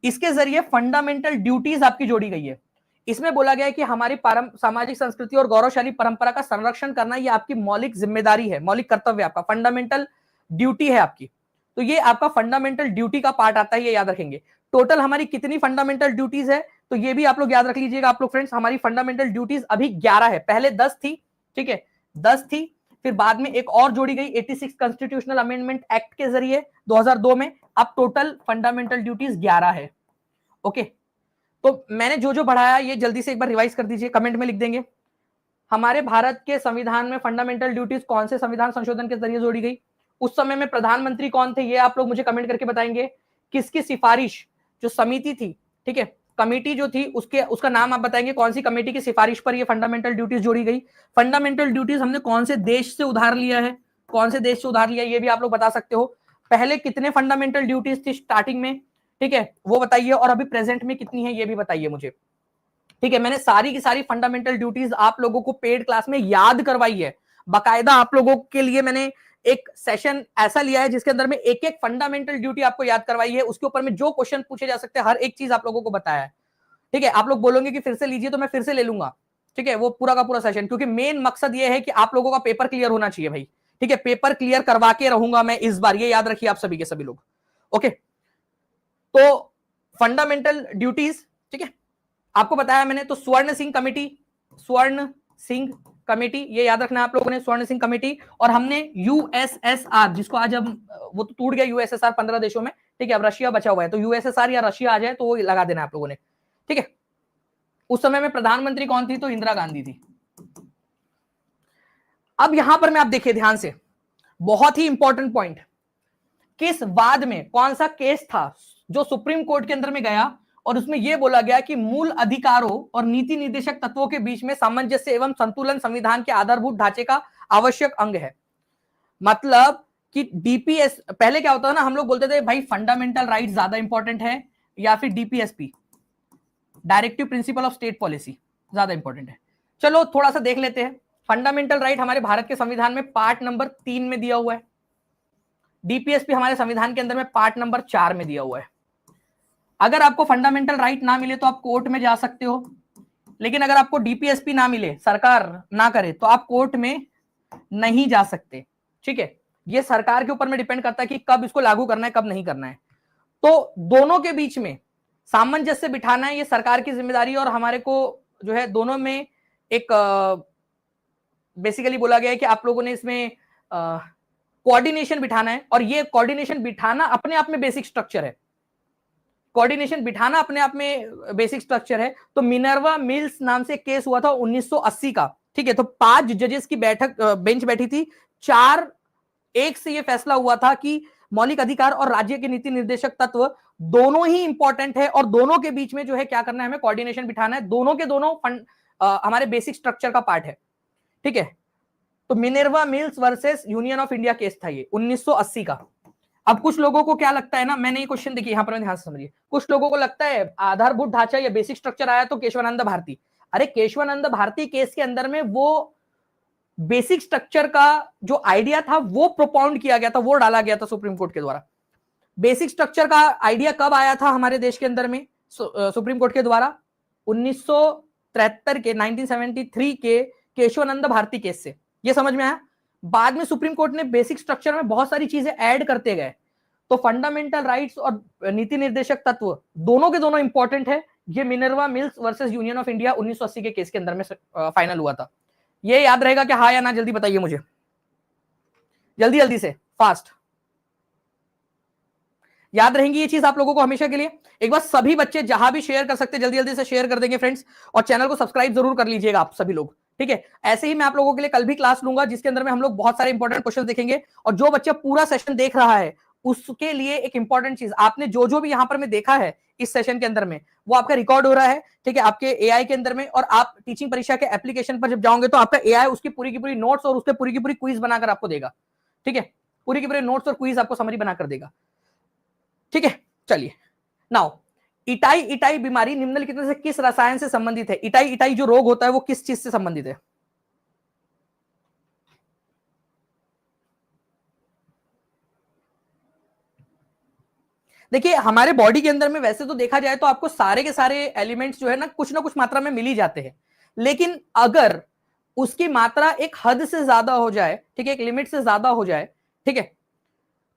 A: इसके जरिए फंडामेंटल ड्यूटीज आपकी जोड़ी गई है। इसमें बोला गया है कि हमारी सामाजिक संस्कृति और गौरवशाली परंपरा का संरक्षण करना ये आपकी मौलिक जिम्मेदारी है, मौलिक कर्तव्य, आपका फंडामेंटल ड्यूटी है आपकी। तो ये आपका फंडामेंटल ड्यूटी का पार्ट आता है, ये याद रखेंगे। टोटल हमारी कितनी फंडामेंटल ड्यूटीज है तो ये भी आप लोग याद रख लीजिएगा आप लोग फ्रेंड्स। हमारी फंडामेंटल ड्यूटीज अभी 11 है, पहले 10 थी, ठीक है, 10 थी, फिर बाद में एक और जोड़ी गई 86 कॉन्स्टिट्यूशनल अमेंडमेंट एक्ट के जरिए 2002 में। अब टोटल फंडामेंटल ड्यूटीज 11 है। ओके, तो मैंने जो जो बढ़ाया ये जल्दी से एक बार रिवाइज कर दीजिए, कमेंट में लिख देंगे। हमारे भारत के संविधान में फंडामेंटल ड्यूटीज कौन से संविधान संशोधन के जरिए जोड़ी गई, उस समय में प्रधानमंत्री कौन थे, ये आप लोग मुझे कमेंट करके बताएंगे। किसकी सिफारिश, जो समिति थी, ठीक है, कमेटी जो थी, उसका नाम आप बताएंगे, कौन सी कमेटी की सिफारिश पर ये फंडामेंटल ड्यूटीज जोड़ी गई। फंडामेंटल ड्यूटीज हमने कौन से देश से उधार लिया है, कौन से देश से उधार लिया ये भी आप लोग बता सकते हो। पहले कितने फंडामेंटल ड्यूटीज थी स्टार्टिंग में, ठीक है, वो बताइए, और अभी प्रेजेंट में कितनी है ये भी बताइए मुझे, ठीक है। मैंने सारी की सारी फंडामेंटल ड्यूटीज आप लोगों को पेड क्लास में याद करवाई है, बाकायदा आप लोगों के लिए मैंने एक सेशन ऐसा लिया है जिसके अंदर में एक एक फंडामेंटल ड्यूटी आपको याद करवाई है, उसके ऊपर में जो क्वेश्चन पूछे जा सकते हैं हर एक चीज आप लोगों को बताया है, ठीक है। आप लोग बोलोगे कि फिर से लीजिए तो मैं फिर से ले लूंगा, ठीक है, वो पूरा का पूरा सेशन, क्योंकि मेन मकसद ये है कि आप लोगों का पेपर क्लियर होना चाहिए भाई, ठीक है। पेपर क्लियर करवा के रहूंगा मैं इस बार, ये याद रखिए आप सभी के सभी लोग। ओके, तो फंडामेंटल ड्यूटीज, ठीक है, आपको बताया मैंने। तो स्वर्ण सिंह कमेटी, स्वर्ण सिंह कमेटी ये याद रखना है आप लोगों ने, स्वर्ण सिंह कमेटी। और हमने यूएसएसआर, जिसको आज अब वो तो टूट गया यूएसएसआर 15 देशों में, ठीक है, अब रशिया बचा हुआ है, तो यूएसएसआर या रशिया आ जाए तो वो लगा देना आप लोगों ने, ठीक है। उस समय में प्रधानमंत्री कौन थी, तो इंदिरा गांधी थी। अब यहां पर मैं आप देखिए ध्यान से, बहुत ही इंपॉर्टेंट पॉइंट, किस वाद में कौन सा केस था जो सुप्रीम कोर्ट के अंदर में गया और उसमें यह बोला गया कि मूल अधिकारों और नीति निर्देशक तत्वों के बीच में सामंजस्य एवं संतुलन संविधान के आधारभूत ढांचे का आवश्यक अंग है। मतलब कि डीपीएस, पहले क्या होता है ना, हम लोग बोलते थे भाई फंडामेंटल राइट ज्यादा इंपॉर्टेंट है या फिर DPSP, directive principle of state policy ज्यादा इंपॉर्टेंट है। चलो थोड़ा सा देख लेते हैं। फंडामेंटल राइट हमारे भारत के संविधान में पार्ट नंबर 3 में दिया हुआ है, डीपीएसपी हमारे संविधान के अंदर में पार्ट नंबर 4 में दिया हुआ है। अगर आपको फंडामेंटल राइट ना मिले तो आप कोर्ट में जा सकते हो, लेकिन अगर आपको डीपीएसपी ना मिले, सरकार ना करे, तो आप कोर्ट में नहीं जा सकते, ठीक है। ये सरकार के ऊपर में डिपेंड करता है कि कब इसको लागू करना है, कब नहीं करना है। तो दोनों के बीच में सामंजस्य बिठाना है, ये सरकार की जिम्मेदारी, और हमारे को जो है दोनों में एक बेसिकली बोला गया है कि आप लोगों ने इसमें कोऑर्डिनेशन बिठाना है, और ये कोऑर्डिनेशन बिठाना अपने आप में बेसिक स्ट्रक्चर है। कोऑर्डिनेशन बिठाना अपने आप में बेसिक स्ट्रक्चर है। तो मिनर्वा मिल्स नाम से केस हुआ था 1980 का, ठीक है। तो 5 जजेस की बेंच बैठी थी, 4-1 से यह फैसला हुआ था कि मौलिक अधिकार और राज्य के नीति निर्देशक तत्व दोनों ही इंपॉर्टेंट है, और दोनों के बीच में जो है क्या करना है, हमें कोऑर्डिनेशन बिठाना है। दोनों के दोनों हमारे बेसिक स्ट्रक्चर का पार्ट है, ठीक है। तो Minerva mills versus union of India case था ये 1980 का। अब कुछ लोगों को क्या लगता है ना, मैंने ये क्वेश्चन देखिए यहां पर ध्यान से समझिए, कुछ लोगों को लगता है आधारभूत ढांचा या बेसिक स्ट्रक्चर आया तो केशवानंद भारती। अरे केशवानंद भारती केस के अंदर में वो बेसिक स्ट्रक्चर का जो आइडिया था वो प्रोपाउंड किया गया था, वो डाला गया था सुप्रीम कोर्ट के द्वारा। बेसिक स्ट्रक्चर का आइडिया कब आया था हमारे देश के अंदर में सुप्रीम कोर्ट के द्वारा? 1973 के 1973 के केशवानंद भारती केस से, ये समझ में आया। बाद में सुप्रीम कोर्ट ने बेसिक स्ट्रक्चर में बहुत सारी चीजें ऐड करते गए। तो फंडामेंटल राइट्स और नीति निर्देशक तत्व दोनों के दोनों इंपॉर्टेंट है। ये Minerva mills versus union of India 1980 के केस के अंदर में फाइनल हुआ था। ये याद रहेगा कि हाँ या ना? जल्दी बताइए मुझे, जल्दी जल्दी से, फास्ट। याद रहेंगी ये चीज आप लोगों को हमेशा के लिए? एक बार सभी बच्चे जहां भी शेयर कर सकते जल्दी जल्दी से शेयर कर देंगे फ्रेंड्स, और चैनल को सब्सक्राइब जरूर कर लीजिएगा आप सभी लोग, ठीक है। ऐसे ही मैं आप लोगों के लिए कल भी क्लास लूंगा जिसके अंदर में हम लोग बहुत सारे इंपॉर्टेंट क्वेश्चन देखेंगे, और जो बच्चा पूरा सेशन देख रहा है उसके लिए एक इंपॉर्टेंट चीज, आपने जो जो भी यहां पर मैं देखा है इस सेशन के अंदर में वो आपका रिकॉर्ड हो रहा है, ठीक है, आपके एआई के अंदर में। और आप टीचिंग परीक्षा के एप्लीकेशन पर जब जाओगे तो आपका एआई उसकी पूरी की पूरी नोट्स और उसके पूरी की पूरी क्विज बनाकर आपको देगा, ठीक है, पूरी की पूरी नोट्स और क्विज आपको समरी बनाकर देगा, ठीक है। चलिए नाउ, इटाई इटाई बीमारी निम्नलिखित में से किस रसायन से संबंधित है? इटाई इटाई जो रोग होता है वो किस चीज से संबंधित है? देखिए हमारे बॉडी के अंदर में वैसे तो देखा जाए तो आपको सारे के सारे एलिमेंट्स जो है ना कुछ मात्रा में मिल ही जाते हैं, लेकिन अगर उसकी मात्रा एक हद से ज्यादा हो जाए, ठीक है, एक लिमिट से ज्यादा हो जाए, ठीक है,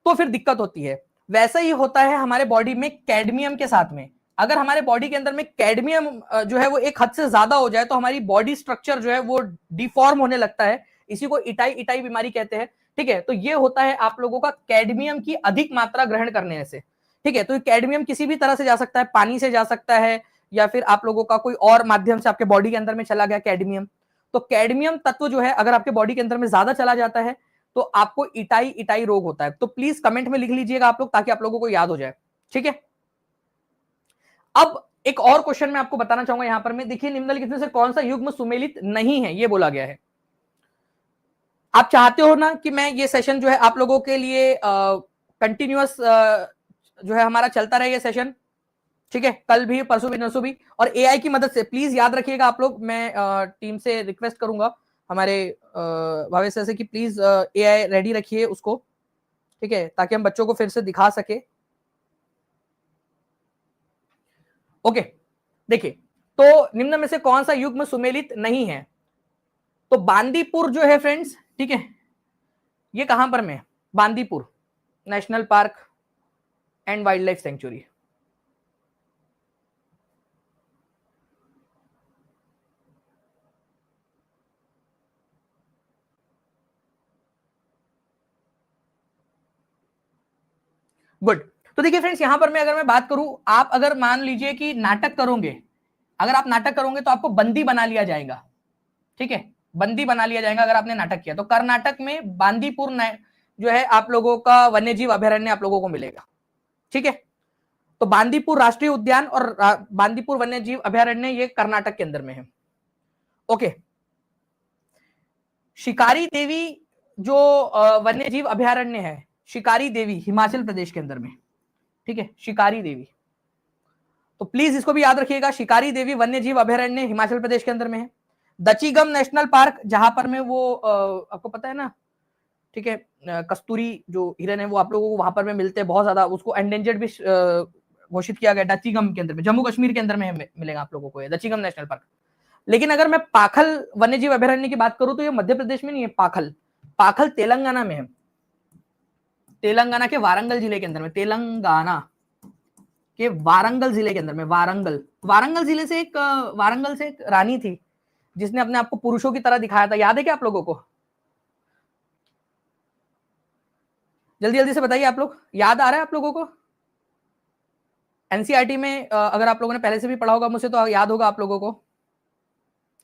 A: तो फिर दिक्कत होती है। वैसा ही होता है हमारे बॉडी में कैडमियम के साथ में। अगर हमारे बॉडी के अंदर में कैडमियम जो है वो एक हद से ज्यादा हो जाए तो हमारी बॉडी स्ट्रक्चर जो है वो डिफॉर्म होने लगता है। इसी को इटाई इटाई बीमारी कहते हैं, ठीक है। तो ये होता है आप लोगों का कैडमियम की अधिक मात्रा ग्रहण करने से, ठीक है। तो कैडमियम किसी भी तरह से जा सकता है, पानी से जा सकता है या फिर आप लोगों का कोई और माध्यम से आपके बॉडी के अंदर में चला गया कैडमियम। तो कैडमियम तत्व जो है अगर आपके बॉडी के अंदर में ज्यादा चला जाता है तो आपको इटाई इटाई रोग होता है। तो प्लीज कमेंट में लिख लीजिएगा आप लोग ताकि आप लोगों को याद हो जाए, ठीक है। अब एक और क्वेश्चन मैं आपको बताना चाहूंगा यहां पर। मैं देखिए निम्नलिखित में से कौन सा युग्म सुमेलित नहीं है, ये बोला गया है। आप चाहते हो ना कि मैं ये सेशन जो है आप लोगों के लिए कंटिन्यूअस जो है हमारा चलता रहे ये सेशन, ठीक है, कल भी परसों भी नरसों भी। और एआई की मदद से प्लीज याद रखिएगा आप लोग, मैं टीम से रिक्वेस्ट करूंगा हमारे भावेश सर से कि प्लीज एआई रेडी रखिए उसको, ठीक है, ताकि हम बच्चों को फिर से दिखा सके। ओके, देखिए तो निम्न में से कौन सा युग्म सुमेलित नहीं है? तो बांदीपुर जो है फ्रेंड्स, ठीक है, ये कहां पर में? Bandipur national park and wild life sanctuary. Good. तो देखिए फ्रेंड्स यहां पर मैं अगर मैं बात करूं, आप अगर मान लीजिए कि नाटक करोगे, अगर आप नाटक करोगे तो आपको बंदी बना लिया जाएगा, ठीक है, बंदी बना लिया जाएगा अगर आपने नाटक किया। तो कर्नाटक में बांदीपुर जो है आप लोगों का वन्यजीव अभयारण्य आप लोगों को मिलेगा, ठीक है। तो बांदीपुर राष्ट्रीय उद्यान और बांदीपुर वन्यजीव अभयारण्य ये कर्नाटक के अंदर में है। ओके, शिकारी देवी जो वन्यजीव अभयारण्य है, शिकारी देवी हिमाचल प्रदेश के अंदर में, ठीक है, शिकारी देवी। तो प्लीज इसको भी याद रखिएगा, शिकारी देवी वन्यजीव अभयारण्य हिमाचल प्रदेश के अंदर में है। दचीगम नेशनल पार्क जहां पर में वो आपको पता है ना, ठीक है, कस्तूरी जो हिरन है वो आप लोगों को वहां पर में मिलते हैं बहुत ज्यादा, उसको एंडेंजर्ड भी घोषित किया गया दचीगम के अंदर में, जम्मू कश्मीर के अंदर में मिलेगा आप लोगों को दचीगम नेशनल पार्क। लेकिन अगर मैं पाखल वन्यजीव अभयारण्य की बात करूं तो ये मध्य प्रदेश में नहीं है, पाखल पाखल तेलंगाना में है, तेलंगाना के वारंगल जिले के अंदर में, तेलंगाना के वारंगल जिले के अंदर में, वारंगल वारंगल जिले से एक वारंगल से एक रानी थी जिसने अपने आप को पुरुषों की तरह दिखाया था, याद है क्या आप लोगों को? जल्दी जल्दी से बताइए आप लोग, याद आ रहा है आप लोगों को? एनसीईआरटी में अगर आप लोगों ने पहले से भी पढ़ा होगा मुझसे तो याद होगा आप लोगों को।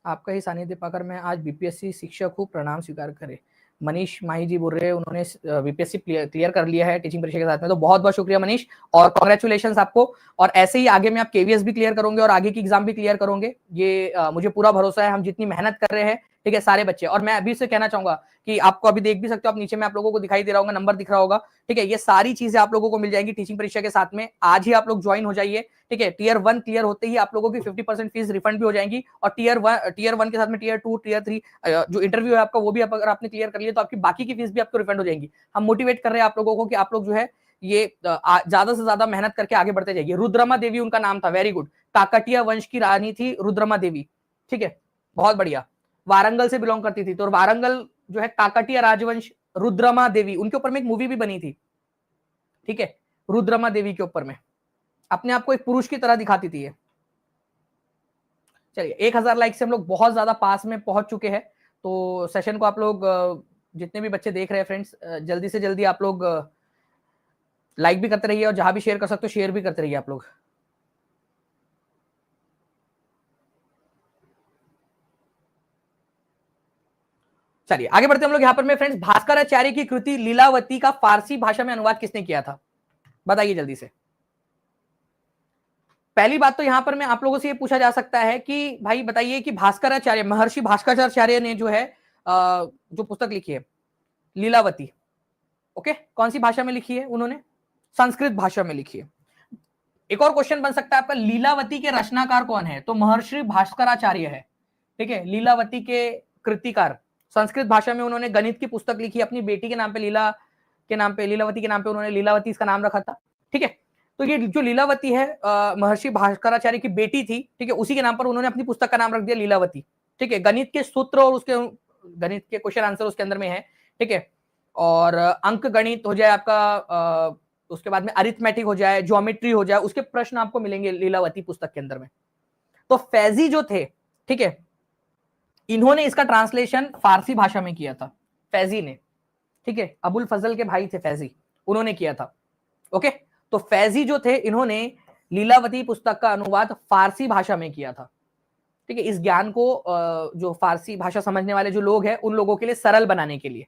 A: आपका ही सानिध्य पाकर मैं आज बीपीएससी शिक्षक हूँ, प्रणाम स्वीकार करें। मनीष माही जी बोल रहे हैं उन्होंने बीपीएससी क्लियर कर लिया है टीचिंग परीक्षा के साथ में, तो बहुत बहुत शुक्रिया मनीष और कांग्रेचुलेशंस आपको। और ऐसे ही आगे में आप केवीएस भी क्लियर करोगे और आगे की एग्जाम भी क्लियर करोगे, ये मुझे पूरा भरोसा है। हम जितनी मेहनत कर रहे हैं, ठीक है, सारे बच्चे। और मैं अभी से कहना चाहूंगा कि आपको अभी देख भी सकते हो आप, नीचे में आप लोगों को दिखाई दे रहा होगा, नंबर दिख रहा होगा, ठीक है, ये सारी चीजें आप लोगों को मिल जाएंगी टीचिंग परीक्षा के साथ में। आज ही आप लोग ज्वाइन हो जाइए, ठीक है। टीयर 1 क्लियर होते ही आप लोगों की 50% फीस रिफंड भी हो जाएंगी और टीयर 1 के साथ में टीयर 2 टीयर 3 जो इंटरव्यू है आपका वो भी अगर आपने क्लियर कर लिया तो आपकी बाकी की फीस भी आपको रिफंड हो जाएगी। हम मोटिवेट कर रहे हैं आप लोगों को कि आप लोग जो है ये ज्यादा से ज्यादा मेहनत करके आगे बढ़ते जाइए। रुद्रमा देवी उनका नाम था, वेरी गुड, काकटिया वंश की रानी थी रुद्रमा देवी, ठीक है, बहुत बढ़िया, वारंगल से बिलोंग करती थी। तो वारंगल जो है काकटिया राजवंश, रुद्रमा देवी, उनके ऊपर में एक मूवी भी बनी थी, ठीक है, रुद्रमा देवी के ऊपर में, अपने आप को एक पुरुष की तरह दिखाती थी ये। चलिए 1000 लाइक से हम लोग बहुत ज्यादा पास में पहुंच चुके हैं। तो सेशन को आप लोग जितने भी बच्चे देख रहे हैं फ्रेंड्स, जल्दी से जल्दी आप लोग लाइक भी करते रहिए और जहां भी शेयर कर सकते हो शेयर भी करते रहिए आप लोग। चलिए आगे बढ़ते हम लोग। यहाँ पर में फ्रेंड्स भास्कराचार्य की कृति लीलावती का फारसी भाषा में अनुवाद किसने किया था? बताइए जल्दी से। पहली बात तो यहां पर मैं आप लोगों से ये पूछा जा सकता है कि भाई बताइए कि भास्कराचार्य, महर्षि भास्कराचार्य ने जो है जो पुस्तक लिखी है लीलावती, ओके, कौन सी भाषा में लिखी है उन्होंने? संस्कृत भाषा में लिखी है। एक और क्वेश्चन बन सकता है आपका, लीलावती के रचनाकार कौन है? तो महर्षि भास्कराचार्य है, ठीक है। लीलावती के कृतिकार, संस्कृत भाषा में उन्होंने गणित की पुस्तक लिखी, अपनी बेटी के नाम पे, लीला के नाम पे, लीलावती के नाम पे उन्होंने लीलावती इसका नाम रखा था, ठीक है। तो ये जो लीलावती है महर्षि भास्कराचार्य की बेटी थी, ठीक है, उसी के नाम पर उन्होंने अपनी पुस्तक का नाम रख दिया लीलावती, ठीक है। गणित के सूत्र और उसके गणित के क्वेश्चन आंसर उसके अंदर में है, ठीक है। और अंक गणित हो जाए आपका, उसके बाद में अरिथमेटिक हो जाए, ज्योमेट्री हो जाए, उसके प्रश्न आपको मिलेंगे लीलावती पुस्तक के अंदर में। तो फैजी जो थे, ठीक है, इन्होंने इसका ट्रांसलेशन फारसी भाषा में किया था, फैजी ने, ठीक है। अबुल फजल के भाई थे फैजी, उन्होंने किया था, ओके। तो फैजी जो थे, इन्होंने लीलावती पुस्तक का अनुवाद फारसी भाषा में किया था, ठीक है। इस ज्ञान को जो फारसी भाषा समझने वाले जो लोग हैं उन लोगों के लिए सरल बनाने के लिए,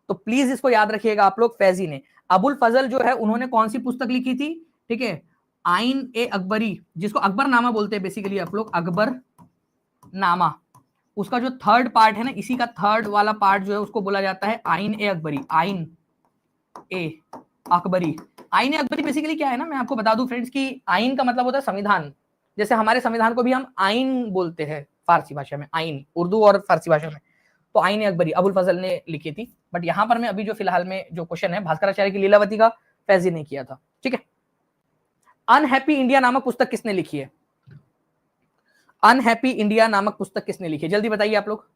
A: तो प्लीज इसको याद रखिएगा आप लोग, फैजी ने। अबुल फजल जो है उन्होंने कौन सी पुस्तक लिखी थी, ठीक है, आइन ए अकबरी, जिसको अकबरनामा बोलते हैं बेसिकली आप लोग, अकबर नामा, उसका जो थर्ड पार्ट है ना, इसी का थर्ड वाला पार्ट जो है उसको बोला जाता है आइन ए अकबरी। आइन ए अकबरी, आइन ए अकबरी बेसिकली क्या है ना, मैं आपको बता दूं फ्रेंड्स कि आइन का मतलब होता है संविधान, जैसे हमारे संविधान को भी हम आइन बोलते हैं फारसी भाषा में, आइन, उर्दू और फारसी भाषा में। तो आइन ए अकबरी अबुल फजल ने लिखी थी, बट यहां पर मैं अभी जो फिलहाल में जो क्वेश्चन है भास्कराचार्य की लीलावती का, फैजी ने किया था, ठीक है। अनहैप्पी इंडिया नामक पुस्तक किसने लिखी है? अनहैप्पी इंडिया नामक पुस्तक किसने लिखी है, जल्दी बताइए आप लोग।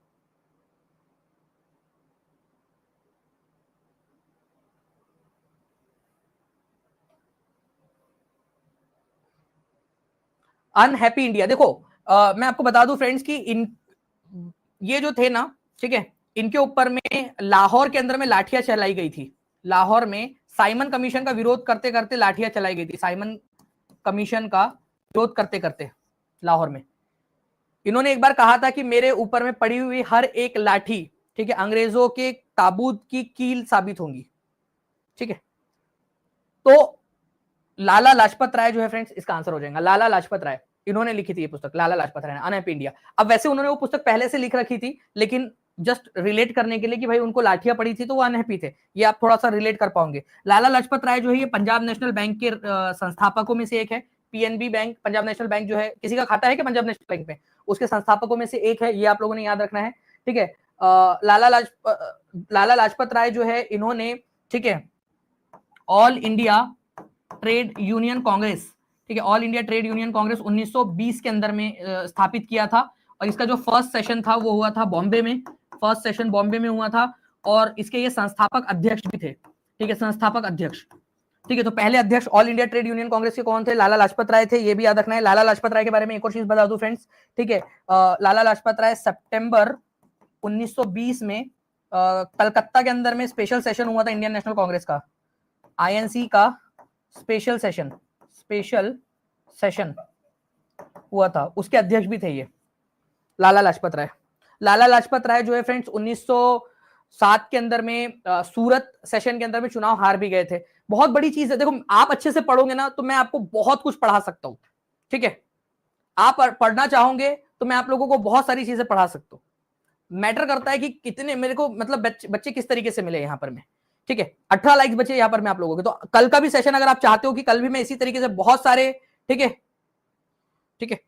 A: अनहैप्पी इंडिया, देखो मैं आपको बता दूं फ्रेंड्स कि इन ये जो थे ना, ठीक है, इनके ऊपर में लाहौर के अंदर में लाठियां चलाई गई थी। लाहौर में साइमन कमीशन का विरोध करते करते लाठियां चलाई गई थी, साइमन कमीशन का विरोध करते करते लाहौर में। इन्होंने एक बार कहा था कि मेरे ऊपर में पड़ी हुई हर एक लाठी, ठीक है, अंग्रेजों के ताबूत की कील साबित होंगी, ठीक है। तो लाला लाजपत राय जो है फ्रेंड्स, इसका आंसर हो जाएगा लाला लाजपत राय, इन्होंने लिखी थी ये पुस्तक, लाला लाजपत राय ने, अनहैप्पी इंडिया। अब वैसे उन्होंने वो पुस्तक पहले से लिख रखी थी, लेकिन जस्ट रिलेट करने के लिए कि भाई उनको लाठियां पड़ी थी तो वो अनहैप्पी थे, ये आप थोड़ा सा रिलेट कर पाओगे। लाला लाजपत राय जो है ये पंजाब नेशनल बैंक के संस्थापकों में से एक है। PNB bank, Punjab national bank जो है, किसी का खाता है कि पंजाब नेशनल बैंक में, उसके संस्थापकों में से एक है, ये आप लोगों ने याद रखना है, ठीक है। लाला लाजपत राय जो है, इन्होंने, ठीक है, all India trade union Congress, ठीक है, all India trade union Congress 1920 के अंदर में स्थापित किया था, और इसका जो फर्स्ट सेशन था वो हुआ था बॉम्बे में, फर्स्ट सेशन बॉम्बे में हुआ था, और इसके ये संस्थापक अध्यक्ष भी थे, ठीक है, संस्थापक अध्यक्ष, ठीक है। तो पहले अध्यक्ष all India trade union Congress के कौन थे? लाला लाजपत राय थे, ये भी याद रखना है। लाला लाजपत राय के बारे में एक और चीज बता दूं फ्रेंड्स, ठीक है, लाला लाजपत राय सितंबर 1920 में कलकत्ता के अंदर में स्पेशल सेशन हुआ था इंडियन नेशनल कांग्रेस का, आईएनसी का स्पेशल सेशन हुआ था, उसके अध्यक्ष भी थे ये लाला लाजपत राय। लाला लाजपत राय जो है फ्रेंड्स 1907 के अंदर में सूरत सेशन के अंदर में चुनाव हार भी गए थे। बहुत बड़ी चीज है, देखो आप अच्छे से पढ़ोगे ना तो मैं आपको बहुत कुछ पढ़ा सकता हूं, ठीक है। आप पढ़ना चाहोगे तो मैं आप लोगों को बहुत सारी चीजें पढ़ा सकता हूं। मैटर करता है कि कितने मेरे को, मतलब बच्चे किस तरीके से मिले यहाँ पर में, ठीक है। 18 लाइक्स बचे यहाँ पर मैं आप लोगों के, तो कल का भी सेशन अगर आप चाहते हो कि कल भी मैं इसी तरीके से बहुत सारे, ठीक है,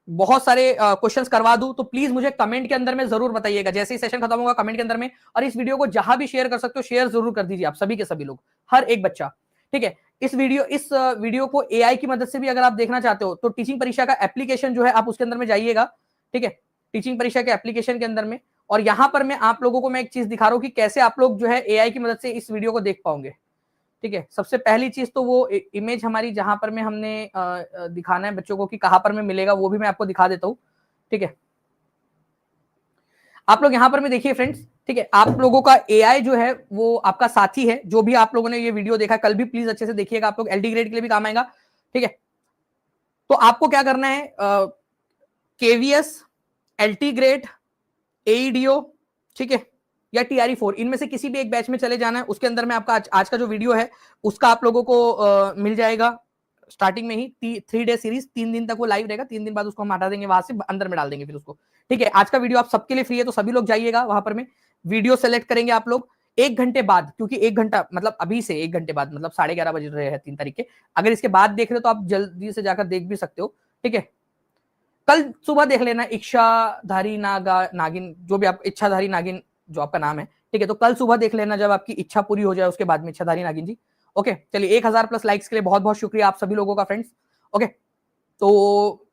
A: बहुत सारे क्वेश्चंस करवा दूं, तो प्लीज मुझे कमेंट के अंदर में जरूर बताइएगा, जैसे ही सेशन खत्म होगा कमेंट के अंदर में। और इस वीडियो को जहां भी शेयर कर सकते हो शेयर जरूर कर दीजिए आप सभी के सभी लोग, हर एक बच्चा, ठीक है। इस वीडियो को एआई की मदद से भी अगर आप देखना चाहते हो तो टीचिंग परीक्षा का एप्लीकेशन जो है आप उसके अंदर में जाइएगा, ठीक है, टीचिंग परीक्षा के एप्लीकेशन के अंदर में। और यहां पर मैं आप लोगों को मैं एक चीज दिखा रहा हूं कि कैसे आप लोग जो है एआई की मदद से इस वीडियो को देख पाओगे, ठीक है। सबसे पहली चीज तो वो इमेज हमारी जहां पर में हमने दिखाना है बच्चों को कि कहां पर में मिलेगा, वो भी मैं आपको दिखा देता हूं, ठीक है। आप लोग यहां पर में देखिए फ्रेंड्स, ठीक है, आप लोगों का एआई जो है वो आपका साथी है। जो भी आप लोगों ने ये वीडियो देखा कल भी प्लीज अच्छे से देखिएगा, आप लोग एलडी ग्रेड के लिए भी काम आएगा, ठीक है। तो आपको क्या करना है, केवीएस, एलटी ग्रेड, एईडीओ, ठीक है, या टीआरई4, इनमें से किसी भी एक बैच में चले जाना है। उसके अंदर में आपका आज का जो वीडियो है उसका आप लोगों को मिल जाएगा स्टार्टिंग में ही 3 डे सीरीज 3 दिन तक वो लाइव रहेगा, 3 दिन बाद उसको हम हटा देंगे वहां से, अंदर में डाल देंगे फिर उसको। ठीक है, आज का वीडियो आप सबके लिए फ्री है, तो सभी लोग जाइएगा वहां पर, में वीडियो सेलेक्ट करेंगे आप लोग 1 घंटे बाद, क्योंकि 1 घंटा मतलब अभी से 1 घंटे बाद मतलब 11:30 बज रहे हैं 3 तारीख के। अगर इसके बाद देख रहे हो तो आप जल्दी से जाकर देख भी सकते हो। ठीक है, कल सुबह देख लेना इच्छाधारी नागिन, जो भी आप इच्छाधारी नागिन जो आपका नाम है। ठीक है, तो कल सुबह देख लेना जब आपकी इच्छा पूरी हो जाए, उसके बाद में इच्छाधारी नागिन जी। ओके, चलिए 1000 प्लस लाइक्स के लिए बहुत बहुत शुक्रिया आप सभी लोगों का फ्रेंड्स। ओके, तो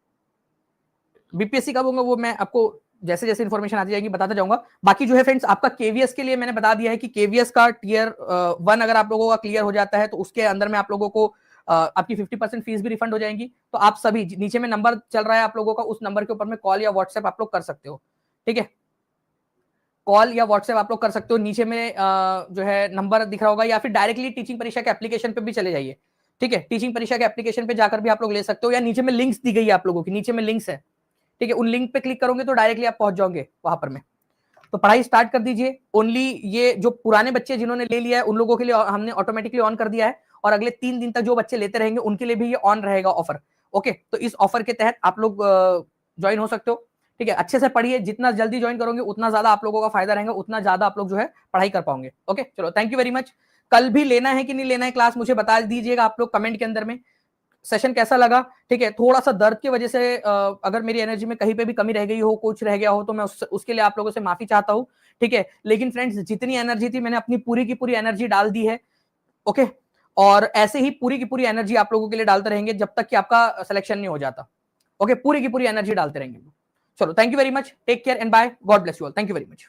A: बीपीएससी कब होगा वो मैं आपको जैसे जैसे इन्फॉर्मेशन आती जाएगी बताता जाऊंगा। बाकी जो है फ्रेंड्स, आपका केवीएस के लिए मैंने बता दिया है कि केवीएस का टियर 1 अगर आप लोगों का क्लियर हो जाता है तो उसके अंदर में आप लोगों को आपकी 50% फीस भी रिफंड हो जाएंगी। तो आप सभी, नीचे में नंबर चल रहा है आप लोगों का, उस नंबर के ऊपर में कॉल या व्हाट्सएप आप लोग कर सकते हो। ठीक है, कॉल या व्हाट्सएप आप लोग कर सकते हो, नीचे में जो है नंबर दिख रहा होगा, या फिर डायरेक्टली टीचिंग परीक्षा के एप्लीकेशन पे भी चले जाइए। ठीक है, टीचिंग परीक्षा के एप्लीकेशन पे जाकर भी आप लोग ले सकते हो, या नीचे में लिंक्स दी गई है आप लोगों की, नीचे में लिंक्स है। ठीक है, उन लिंक पे क्लिक करोगे तो डायरेक्टली आप पहुंच जाओगे वहां पर में। तो पढ़ाई स्टार्ट कर दीजिए। ओनली ये जो पुराने बच्चे जिन्होंने ले लिया है उन लोगों के लिए हमने ऑटोमेटिकली ऑन कर दिया है, और अगले 3 दिन तक जो बच्चे लेते रहेंगे उनके लिए भी ये ऑन रहेगा ऑफर। ओके, तो इस ऑफर के तहत आप लोग ज्वाइन हो सकते हो। ठीक है, अच्छे से पढ़िए, जितना जल्दी ज्वाइन करोगे उतना ज्यादा आप लोगों का फायदा रहेगा, उतना ज्यादा आप लोग जो है पढ़ाई कर पाओगे। ओके, चलो थैंक यू वेरी मच। कल भी लेना है कि नहीं लेना है क्लास मुझे बता दीजिएगा आप लोग कमेंट के अंदर में, सेशन कैसा लगा। ठीक है, थोड़ा सा दर्द की वजह से अगर मेरी एनर्जी में कहीं पे भी कमी रह गई हो, कुछ रह गया हो, तो मैं उसके लिए आप लोगों से माफी चाहता हूं। ठीक है, लेकिन फ्रेंड्स जितनी एनर्जी थी मैंने अपनी पूरी की पूरी एनर्जी डाल दी है। ओके, और ऐसे ही पूरी की पूरी एनर्जी आप लोगों के लिए डालते रहेंगे जब तक कि आपका सिलेक्शन नहीं हो जाता। ओके, पूरी की पूरी एनर्जी डालते रहेंगे। चलो thank you very much, take care and bye, God bless you all, thank you very much.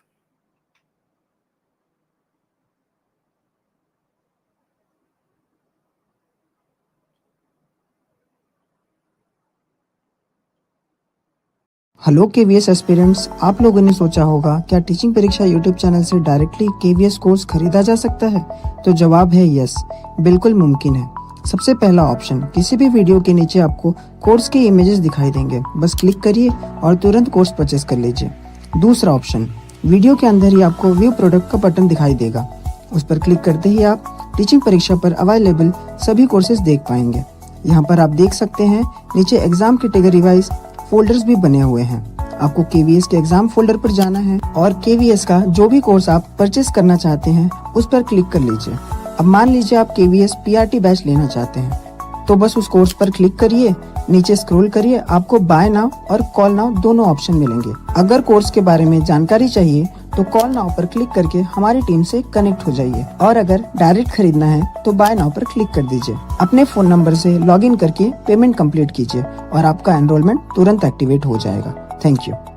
B: Hello KVS aspirants, आप लोगों ने सोचा होगा क्या टीचिंग परीक्षा यूट्यूब चैनल से डायरेक्टली केवीएस कोर्स खरीदा जा सकता है? तो जवाब है यस, बिल्कुल मुमकिन है। सबसे पहला ऑप्शन, किसी भी वीडियो के नीचे आपको कोर्स के इमेजेस दिखाई देंगे, बस क्लिक करिए और तुरंत कोर्स परचेस कर लीजिए। दूसरा ऑप्शन, वीडियो के अंदर ही आपको व्यू प्रोडक्ट का बटन दिखाई देगा, उस पर क्लिक करते ही आप टीचिंग परीक्षा पर अवेलेबल सभी कोर्सेज देख पाएंगे। यहाँ पर आप देख सकते हैं नीचे एग्जाम कैटेगरी वाइज फोल्डर्स भी बने हुए हैं। आपको केवीएस के एग्जाम फोल्डर पर जाना है और केवीएस का जो भी कोर्स आप परचेस करना चाहते हैं उस पर क्लिक कर लीजिए। अब मान लीजिए आप केवीएस पीआरटी बैच लेना चाहते हैं, तो बस उस कोर्स पर क्लिक करिए, नीचे स्क्रॉल करिए, आपको बाय नाउ और कॉल नाउ दोनों ऑप्शन मिलेंगे। अगर कोर्स के बारे में जानकारी चाहिए तो कॉल नाउ पर क्लिक करके हमारी टीम से कनेक्ट हो जाइए, और अगर डायरेक्ट खरीदना है तो बाय नाउ पर क्लिक कर दीजिए। अपने फोन नंबर से लॉगिन करके पेमेंट कंप्लीट कीजिए और आपका एनरोलमेंट तुरंत एक्टिवेट हो जाएगा। Thank you.